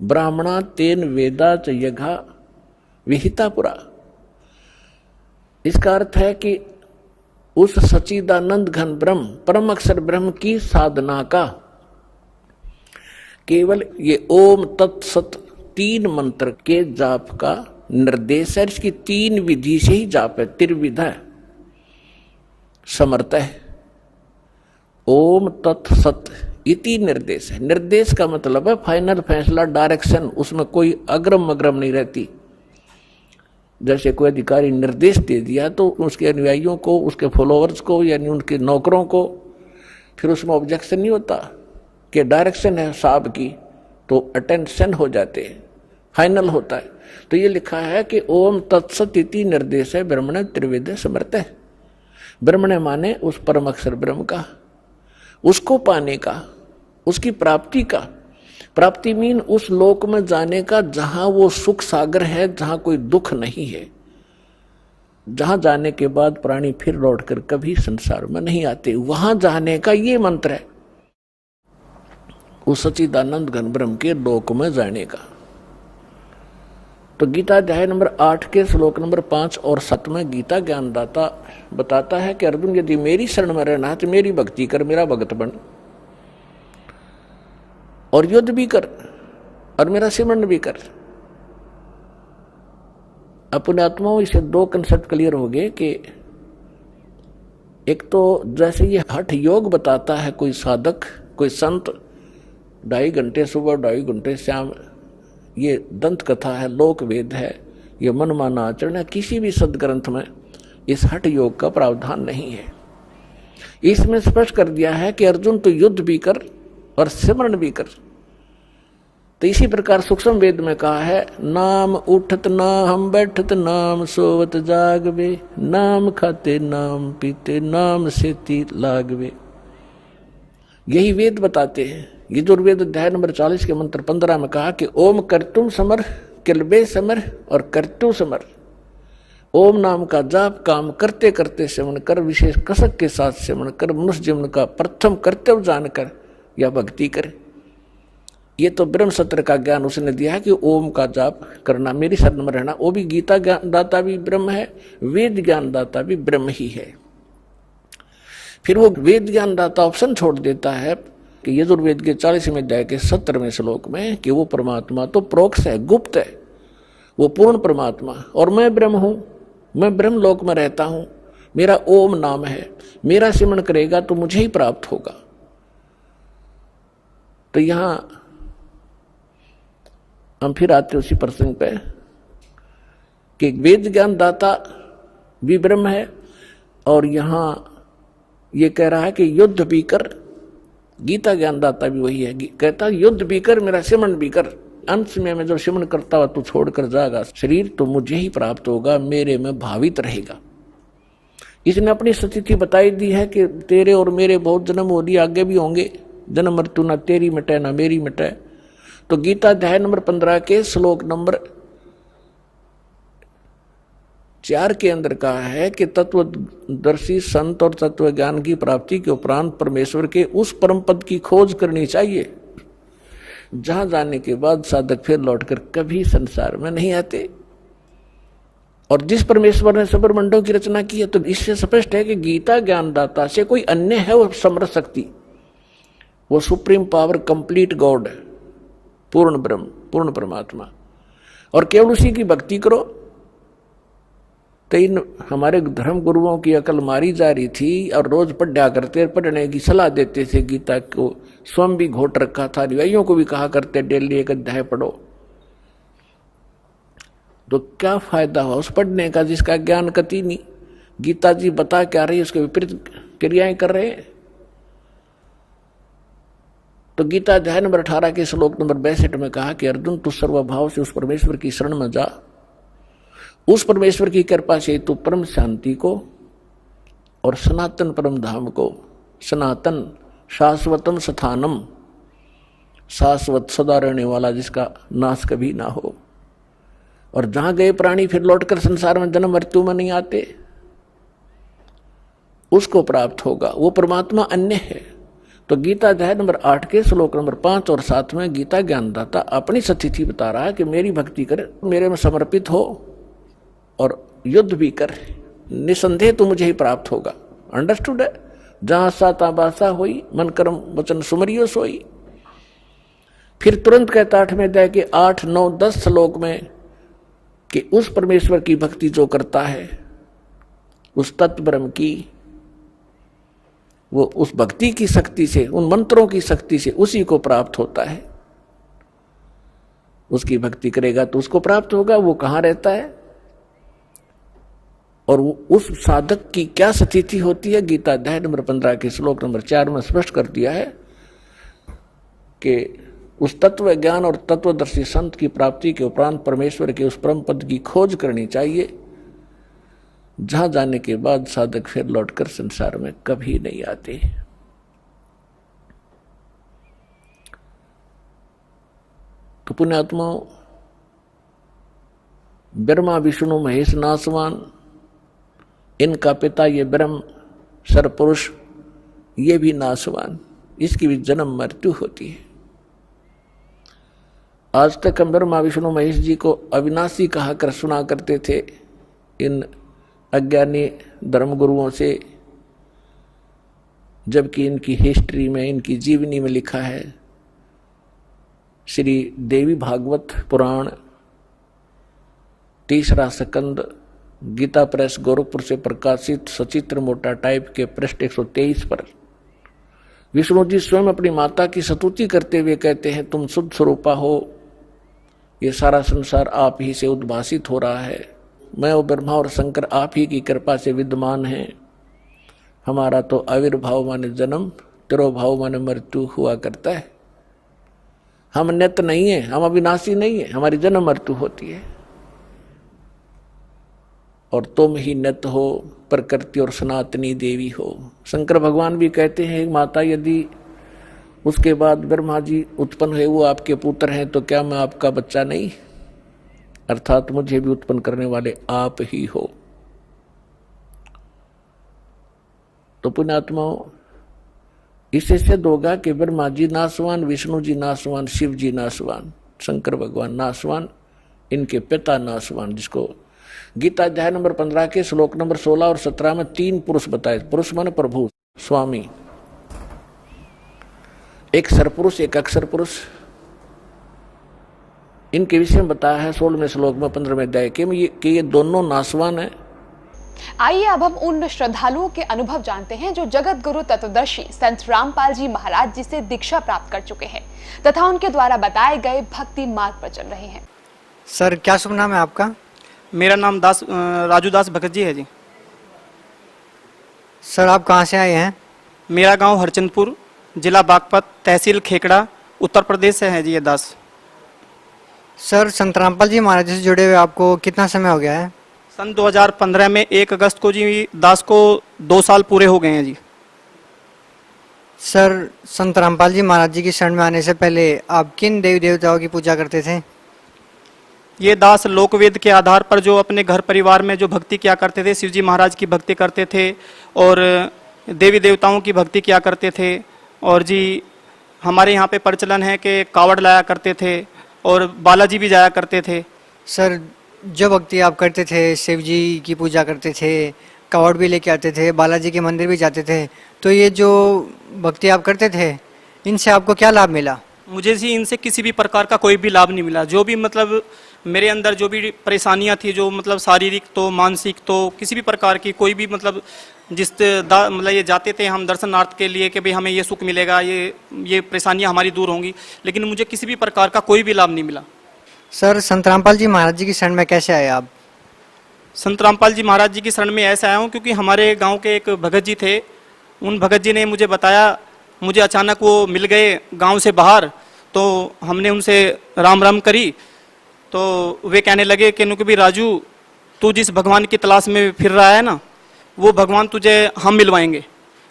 ब्राह्मणा तेन वेदा च यज्ञा विहिता पुरा। इसका अर्थ है कि उस सच्चिदानंद घन ब्रह्म परम अक्षर ब्रह्म की साधना का केवल ये ओम तत्सत 3 मंत्र के जाप का निर्देश है। इसकी 3 विधि से ही जाप है, त्रिविध है, समर्थ है। ओम तत्सत इति निर्देश है। निर्देश का मतलब है फाइनल फैसला, डायरेक्शन, उसमें कोई अग्रम मग्रम नहीं रहती। जैसे कोई अधिकारी निर्देश दे दिया तो उसके अनुयायियों को, उसके फॉलोअर्स को, यानी उनके नौकरों को फिर उसमें ऑब्जेक्शन नहीं होता कि डायरेक्शन है साहब की, तो अटेंशन हो जाते हैं, फाइनल होता है। तो ये लिखा है कि ओम तत्सत इति निर्देश है ब्रह्मण त्रिविध समर्थ है। ब्रह्मण माने उस परम अक्षर ब्रह्म का, उसको पाने का, उसकी प्राप्ति का। प्राप्ति मीन उस लोक में जाने का जहां वो सुख सागर है, जहां कोई दुख नहीं है, जहां जाने के बाद प्राणी फिर लौटकर कभी संसार में नहीं आते, वहां जाने का ये मंत्र है, उस सच्चिदानंद घन ब्रह्म के लोक में जाने का। तो गीता अध्याय नंबर 8 के श्लोक नंबर 5 और 7 में गीता ज्ञानदाता बताता है कि अर्जुन यदि मेरी शरण में रहना है तो मेरी भक्ति कर, मेरा भगत बन और युद्ध भी कर और मेरा सिमरन भी कर। अपने आत्माओं, इसे 2 कंसेप्ट क्लियर हो गए कि एक तो जैसे ये हठ योग बताता है कोई साधक, कोई संत, 2.5 घंटे सुबह 2.5 घंटे शाम, ये दंत कथा है, लोक वेद है, ये मनमाना आचरण है। किसी भी सदग्रंथ में इस हठ योग का प्रावधान नहीं है। इसमें स्पष्ट कर दिया है कि अर्जुन तो युद्ध भी कर और सिमरण भी कर। तो इसी प्रकार सूक्ष्म वेद में कहा है, नाम उठत ना हम बैठत, नाम सोवत जागवे, नाम खाते नाम पीते, नाम सेती लागवे। यही वेद बताते हैं। यजुर्वेद अध्याय नंबर 40 के मंत्र 15 में कहा कि ओम कर्तुम समर, किलबे समर और कर्तु समर। ओम नाम का जाप काम करते करते सेवन कर, विशेष कसक के साथ सेवन कर, मनुष्य जीवन का प्रथम कर्तव्य जानकर या भक्ति कर। ये तो ब्रह्म सत्र का ज्ञान उसने दिया है कि ओम का जाप करना, मेरी शरण में रहना। वो भी गीता ज्ञान दाता भी ब्रह्म है, वेद ज्ञान दाता भी ब्रह्म ही है। फिर वो वेद ज्ञान दाता ऑप्शन छोड़ देता है कि यजुर्वेद के 40वें अध्याय के 17वें श्लोक में कि वो परमात्मा तो प्रोक्ष है, गुप्त है, वो पूर्ण परमात्मा, और मैं ब्रह्म हूं, मैं ब्रह्म लोक में रहता हूं, मेरा ओम नाम है, मेरा सिमरण करेगा तो मुझे ही प्राप्त होगा। तो यहां हम फिर आते उसी प्रसंग पे कि वेद ज्ञान दाता भी ब्रह्म है, और यहां ये कह रहा है कि युद्ध भी कर, गीता ज्ञान दाता भी वही है, कहता युद्ध भी कर, मेरा सिमरण भी कर। अंत समय में जब सिमरण करता हुआ तू छोड़कर जाएगा शरीर तो मुझे ही प्राप्त होगा, मेरे में भावित रहेगा। इसने अपनी स्थिति बताई दी है कि तेरे और मेरे बहुत जन्म हो लिए, आगे भी होंगे, जन्म मृत्यु ना तेरी मिटे ना मेरी मिटे। तो गीता अध्याय नंबर 15 के श्लोक नंबर 4 के अंदर कहा है कि तत्वदर्शी संत और तत्व ज्ञान की प्राप्ति के उपरांत परमेश्वर के उस परम पद की खोज करनी चाहिए, जहां जाने के बाद साधक फिर लौटकर कभी संसार में नहीं आते। और जिस परमेश्वर ने ब्रह्मांडों की रचना की है, तो इससे स्पष्ट है कि गीता ज्ञानदाता से कोई अन्य है वो समर्थ शक्ति, वो सुप्रीम पावर, कंप्लीट गॉड, पूर्ण ब्रह्म, पूर्ण परमात्मा, और केवल उसी की भक्ति करो। तो इन हमारे धर्म गुरुओं की अकल मारी जा रही थी और रोज पढ़ा करते, पढ़ने की सलाह देते थे, गीता को स्वयं भी घोट रखा था, अनुयायियों को भी कहा करते डेली एक अध्याय पढ़ो। तो क्या फायदा हुआ उस पढ़ने का जिसका ज्ञान कति नहीं। गीता जी बता क्या रही, उसके विपरीत क्रियाएं कर रहे हैं। तो गीता अध्याय नंबर 18 के श्लोक नंबर 62 में कहा कि अर्जुन तू सर्वभाव से उस परमेश्वर की शरण में जा, उस परमेश्वर की कृपा से तू परम शांति को और सनातन परम धाम को, सनातन शाश्वतम स्थानम, शाश्वत सदा रहने वाला जिसका नाश कभी ना हो, और जहां गए प्राणी फिर लौटकर संसार में जन्म मृत्यु में नहीं आते, उसको प्राप्त होगा। वो परमात्मा अन्य है। तो गीता अध्याय नंबर 8 के श्लोक नंबर 5 और 7 में गीता ज्ञानदाता अपनी स्थिति बता रहा है कि मेरी भक्ति कर, मेरे में समर्पित हो और युद्ध भी कर, निसंदेह तो मुझे ही प्राप्त होगा। अंडरस्टूड है? जहां साता बासा होई, मन कर्म वचन सुमरियो सोई। फिर तुरंत कहता 8वें अध्याय के 8, 9, 10 श्लोक में कि उस परमेश्वर की भक्ति जो करता है, उस तत्व ब्रह्म की, वो उस भक्ति की शक्ति से, उन मंत्रों की शक्ति से उसी को प्राप्त होता है। उसकी भक्ति करेगा तो उसको प्राप्त होगा। वो कहाँ रहता है और उस साधक की क्या स्थिति होती है, गीता अध्याय नंबर 15 के श्लोक नंबर 4 में स्पष्ट कर दिया है कि उस तत्व ज्ञान और तत्वदर्शी संत की प्राप्ति के उपरांत परमेश्वर के उस परम पद की खोज करनी चाहिए, जहां जाने के बाद साधक फिर लौटकर संसार में कभी नहीं आते। तो पुण्यात्माओं, ब्रह्मा विष्णु महेश नासवान, इनका पिता ये ब्रह्म सरपुरुष, ये भी नासवान, इसकी भी जन्म मृत्यु होती है। आज तक हम ब्रह्मा विष्णु महेश जी को अविनाशी कहा कर सुना करते थे इन अज्ञानी धर्मगुरुओं से, जबकि इनकी हिस्ट्री में, इनकी जीवनी में लिखा है, श्री देवी भागवत पुराण 3रा स्कंद गीता प्रेस गोरखपुर से प्रकाशित सचित्र मोटा टाइप के पृष्ठ 123 पर विष्णु जी स्वयं अपनी माता की स्तुति करते हुए कहते हैं, तुम शुद्ध स्वरूपा हो, ये सारा संसार आप ही से उद्भासित हो रहा है, मैं और ब्रह्मा और शंकर आप ही की कृपा से विद्यमान हैं। हमारा तो आविर्भाव माने जन्म, तिरोभाव माने मृत्यु हुआ करता है। हम नित्य नहीं है, हम अविनाशी नहीं है, हमारी जन्म मृत्यु होती है। और तुम ही नित्य हो, प्रकृति और सनातनी देवी हो। शंकर भगवान भी कहते हैं, माता यदि उसके बाद ब्रह्मा जी उत्पन्न हुए वो आपके पुत्र हैं, तो क्या मैं आपका बच्चा नहीं? अर्थात मुझे भी उत्पन्न करने वाले आप ही हो। तो पुण्यात्माओं, इससे सिद्ध होगा कि ब्रह्मा जी नासवान, विष्णु जी नासवान, शिव जी नासवान, शंकर भगवान नासवान, इनके पिता नासवान, जिसको गीता अध्याय नंबर 15 के श्लोक नंबर 16 और 17 में 3 पुरुष बताए। पुरुष माने प्रभु, स्वामी, एक सरपुरुष, एक अक्षर पुरुष। इनके विषय में बताया है 16वें श्लोक में 15वें अध्याय कि ये दोनों नासवान है। आइए अब हम उन श्रद्धालुओं के अनुभव जानते हैं जो जगत गुरु तत्वदर्शी संत रामपाल जी महाराज जी से दीक्षा प्राप्त कर चुके हैं तथा उनके द्वारा बताए गए भक्ति मार्ग पर चल रहे हैं। सर, क्या शुभ नाम है आपका? मेरा नाम राजू दास भगत जी है जी। सर, आप कहाँ से आए हैं? मेरा गांव हरचंदपुर, जिला बागपत, तहसील खेकड़ा, उत्तर प्रदेश से है जी ये दास। सर, संत रामपाल जी महाराज से जुड़े हुए आपको कितना समय हो गया है? सन 2015 में 1 अगस्त को जी दास को 2 साल पूरे हो गए हैं जी। सर, संत रामपाल जी महाराज जी की शरण में आने से पहले आप किन देवी देवताओं की पूजा करते थे? ये दास लोकवेद के आधार पर जो अपने घर परिवार में जो भक्ति किया करते थे, शिव जी महाराज की भक्ति करते थे और देवी देवताओं की भक्ति किया करते थे। और जी हमारे यहाँ पे प्रचलन है कि कावड़ लाया करते थे और बालाजी भी जाया करते थे। सर, जो भक्ति आप करते थे, शिव जी की पूजा करते थे, कावड़ भी लेके आते थे, बालाजी के मंदिर भी जाते थे, तो ये जो भक्ति आप करते थे, इनसे आपको क्या लाभ मिला? मुझे जी इनसे किसी भी प्रकार का कोई भी लाभ नहीं मिला। जो भी मतलब मेरे अंदर जो भी परेशानियां थी, जो मतलब शारीरिक तो मानसिक तो किसी भी प्रकार की कोई भी मतलब मतलब ये जाते थे हम दर्शनार्थ के लिए कि भाई हमें ये सुख मिलेगा, ये परेशानियां हमारी दूर होंगी, लेकिन मुझे किसी भी प्रकार का कोई भी लाभ नहीं मिला। सर, संत रामपाल जी महाराज जी की शरण में कैसे आए आप? संत रामपाल जी महाराज जी की शरण में ऐसे आया हूँ क्योंकि हमारे गांव के एक भगत जी थे। उन भगत जी ने मुझे बताया, मुझे अचानक वो मिल गए गांव से बाहर, तो हमने उनसे राम राम करी। तो वे कहने लगे कि भी राजू, तू जिस भगवान की तलाश में फिर रहा है ना, वो भगवान तुझे हम मिलवाएंगे।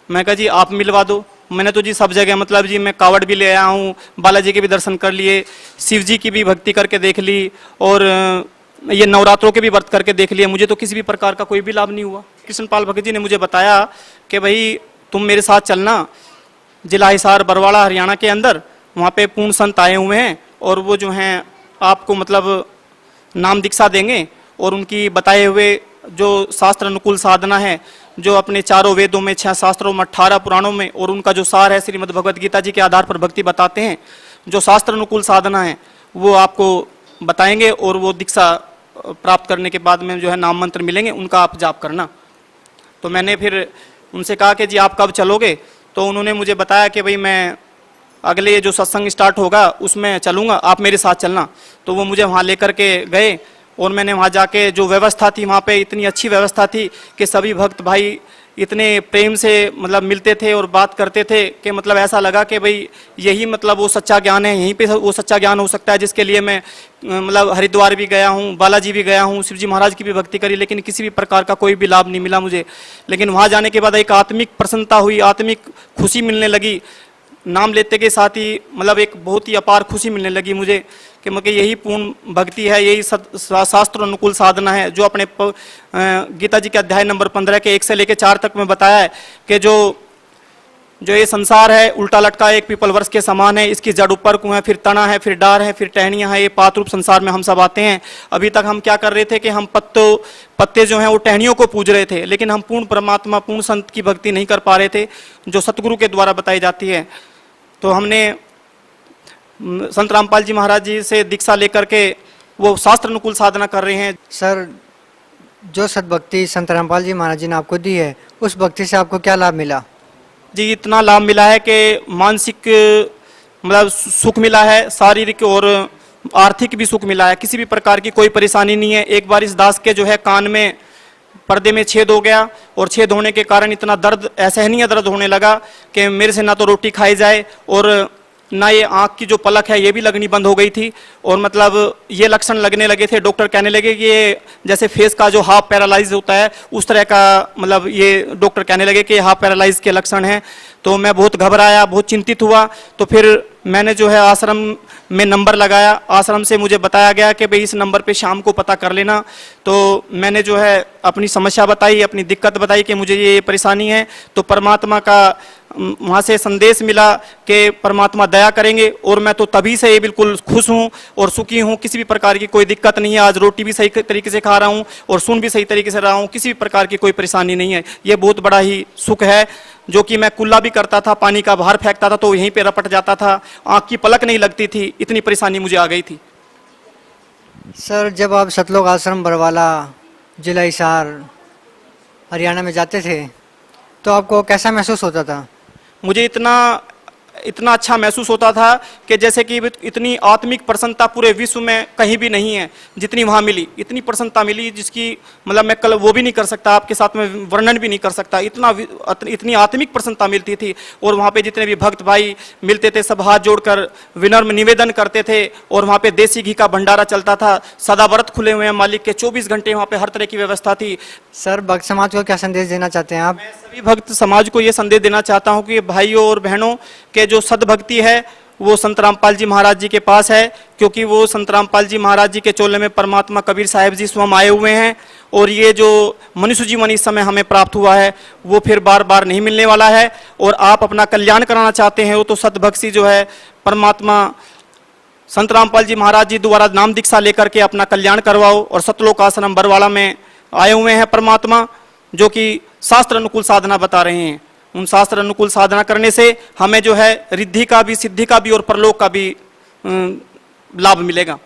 मैं कहा जी आप मिलवा दो। मैंने तो जी सब जगह मतलब जी मैं कावड़ भी ले आया हूँ, बालाजी के भी दर्शन कर लिए, शिव जी की भी भक्ति करके देख ली और ये नवरात्रों के भी व्रत करके देख लिए। मुझे तो किसी भी प्रकार का कोई भी लाभ नहीं हुआ। कृष्णपाल भगत जी ने मुझे बताया कि भाई तुम मेरे साथ चलना, जिला हिसार बरवाड़ा हरियाणा के अंदर, वहाँ पे पूर्ण संत आए हुए हैं और वो जो हैं आपको मतलब नाम दीक्षा देंगे और उनकी बताए हुए जो शास्त्र अनुकूल साधना है, जो अपने 4 वेदों में, 6 शास्त्रों में, 18 पुराणों में और उनका जो सार है श्रीमद् भगवद गीता जी के आधार पर भक्ति बताते हैं, जो शास्त्र अनुकूल साधना है वो आपको बताएंगे और वो दीक्षा प्राप्त करने के बाद में जो है नाम मंत्र मिलेंगे, उनका आप जाप करना। तो मैंने फिर उनसे कहा कि जी आप कब चलोगे? तो उन्होंने मुझे बताया कि भाई मैं अगले जो सत्संग स्टार्ट होगा उसमें चलूँगा, आप मेरे साथ चलना। तो वो मुझे वहाँ लेकर के गए और मैंने वहाँ जाके जो व्यवस्था थी, वहाँ पे इतनी अच्छी व्यवस्था थी कि सभी भक्त भाई इतने प्रेम से मतलब मिलते थे और बात करते थे कि मतलब ऐसा लगा कि भाई यही मतलब वो सच्चा ज्ञान है, यहीं पे वो सच्चा ज्ञान हो सकता है जिसके लिए मैं मतलब हरिद्वार भी गया हूँ, बालाजी भी गया हूँ, शिवजी महाराज की भी भक्ति करी, लेकिन किसी भी प्रकार का कोई भी लाभ नहीं मिला मुझे। लेकिन वहाँ जाने के बाद एक आत्मिक प्रसन्नता हुई, आत्मिक खुशी मिलने लगी। नाम लेते के साथ ही मतलब एक बहुत ही अपार खुशी मिलने लगी मुझे कि मतलब यही पूर्ण भक्ति है, यही शास्त्र अनुकूल साधना है, जो अपने गीता जी के अध्याय नंबर 15 के 1 से लेकर 4 तक में बताया है कि जो ये संसार है उल्टा लटका एक पीपल वृक्ष के समान है, इसकी जड़ ऊपर को है, फिर तना है, फिर डार है, फिर टहनियां है, ये पात रूप संसार में हम सब आते हैं। अभी तक हम क्या कर रहे थे कि हम पत्ते जो हैं वो टहनियों को पूज रहे थे, लेकिन हम पूर्ण परमात्मा, पूर्ण संत की भक्ति नहीं कर पा रहे थे जो सतगुरु के द्वारा बताई जाती है। तो हमने संत रामपाल जी महाराज जी से दीक्षा लेकर के वो शास्त्र अनुकूल साधना कर रहे हैं। सर, जो सद्भक्ति संत रामपाल जी महाराज जी ने आपको दी है, उस भक्ति से आपको क्या लाभ मिला? जी इतना लाभ मिला है कि मानसिक मतलब सुख मिला है, शारीरिक और आर्थिक भी सुख मिला है। किसी भी प्रकार की कोई परेशानी नहीं है। एक बार इस दास के जो है कान में पर्दे में छेद हो गया और छेद होने के कारण इतना दर्द, असहनीय दर्द होने लगा कि मेरे से ना तो रोटी खाई जाए और ना ये आँख की जो पलक है ये भी लगनी बंद हो गई थी। और मतलब ये लक्षण लगने लगे थे, डॉक्टर कहने लगे कि ये जैसे फेस का जो हाफ पैरालाइज होता है उस तरह का, मतलब ये डॉक्टर कहने लगे कि हाफ पैरालाइज के लक्षण हैं। तो मैं बहुत घबराया, बहुत चिंतित हुआ। तो फिर मैंने जो है आश्रम में नंबर लगाया। आश्रम से मुझे बताया गया कि भाई इस नंबर पे शाम को पता कर लेना। तो मैंने जो है अपनी समस्या बताई, अपनी दिक्कत बताई कि मुझे ये परेशानी है। तो परमात्मा का वहाँ से संदेश मिला कि परमात्मा दया करेंगे और मैं तो तभी से बिल्कुल खुश हूँ और सुखी हूँ। किसी भी प्रकार की कोई दिक्कत नहीं है। आज रोटी भी सही तरीके से खा रहा हूँ और सुन भी सही तरीके से रहा हूँ। किसी भी प्रकार की कोई परेशानी नहीं है। ये बहुत बड़ा ही सुख है। जो कि मैं कुल्ला भी करता था, पानी का बाहर फेंकता था तो यहीं पे रपट जाता था, आँख की पलक नहीं लगती थी, इतनी परेशानी मुझे आ गई थी। सर, जब आप सतलोक आश्रम बरवाला, जिला हिसार, हरियाणा में जाते थे तो आपको कैसा महसूस होता था? मुझे इतना अच्छा महसूस होता था कि जैसे कि इतनी आत्मिक प्रसन्नता पूरे विश्व में कहीं भी नहीं है जितनी वहाँ मिली। इतनी प्रसन्नता मिली जिसकी मतलब मैं कल वो भी नहीं कर सकता, आपके साथ में वर्णन भी नहीं कर सकता। इतनी आत्मिक प्रसन्नता मिलती थी। और वहाँ पे जितने भी भक्त भाई मिलते थे सब हाथ जोड़कर विनम्र निवेदन करते थे। और वहाँ पे देसी घी का भंडारा चलता था, सदा व्रत खुले हुए हैं मालिक के, 24 घंटे वहाँ पे हर तरह की व्यवस्था थी। सर, भक्त समाज को क्या संदेश देना चाहते हैं आप? मैं सभी भक्त समाज को ये संदेश देना चाहता हूँ कि भाइयों और बहनों के जो सद्भक्ति है वो संत रामपाल जी महाराज जी के पास है। क्योंकि वो संत रामपाल जी महाराज जी के चोले में परमात्मा कबीर साहिब जी स्वयं आए हुए हैं। और ये जो मनुष्य जीवन इस समय हमें प्राप्त हुआ है वो फिर बार बार नहीं मिलने वाला है। और आप अपना कल्याण कराना चाहते हैं वो तो सद्भक्ति जो है परमात्मा संत रामपाल जी महाराज जी द्वारा नाम दीक्षा लेकर के अपना कल्याण करवाओ। और सतलोक आश्रम बरवाला में आए हुए हैं परमात्मा, जो कि शास्त्र अनुकूल साधना बता रहे हैं। उन शास्त्र अनुकूल साधना करने से हमें जो है रिद्धि का भी, सिद्धि का भी और परलोक का भी लाभ मिलेगा।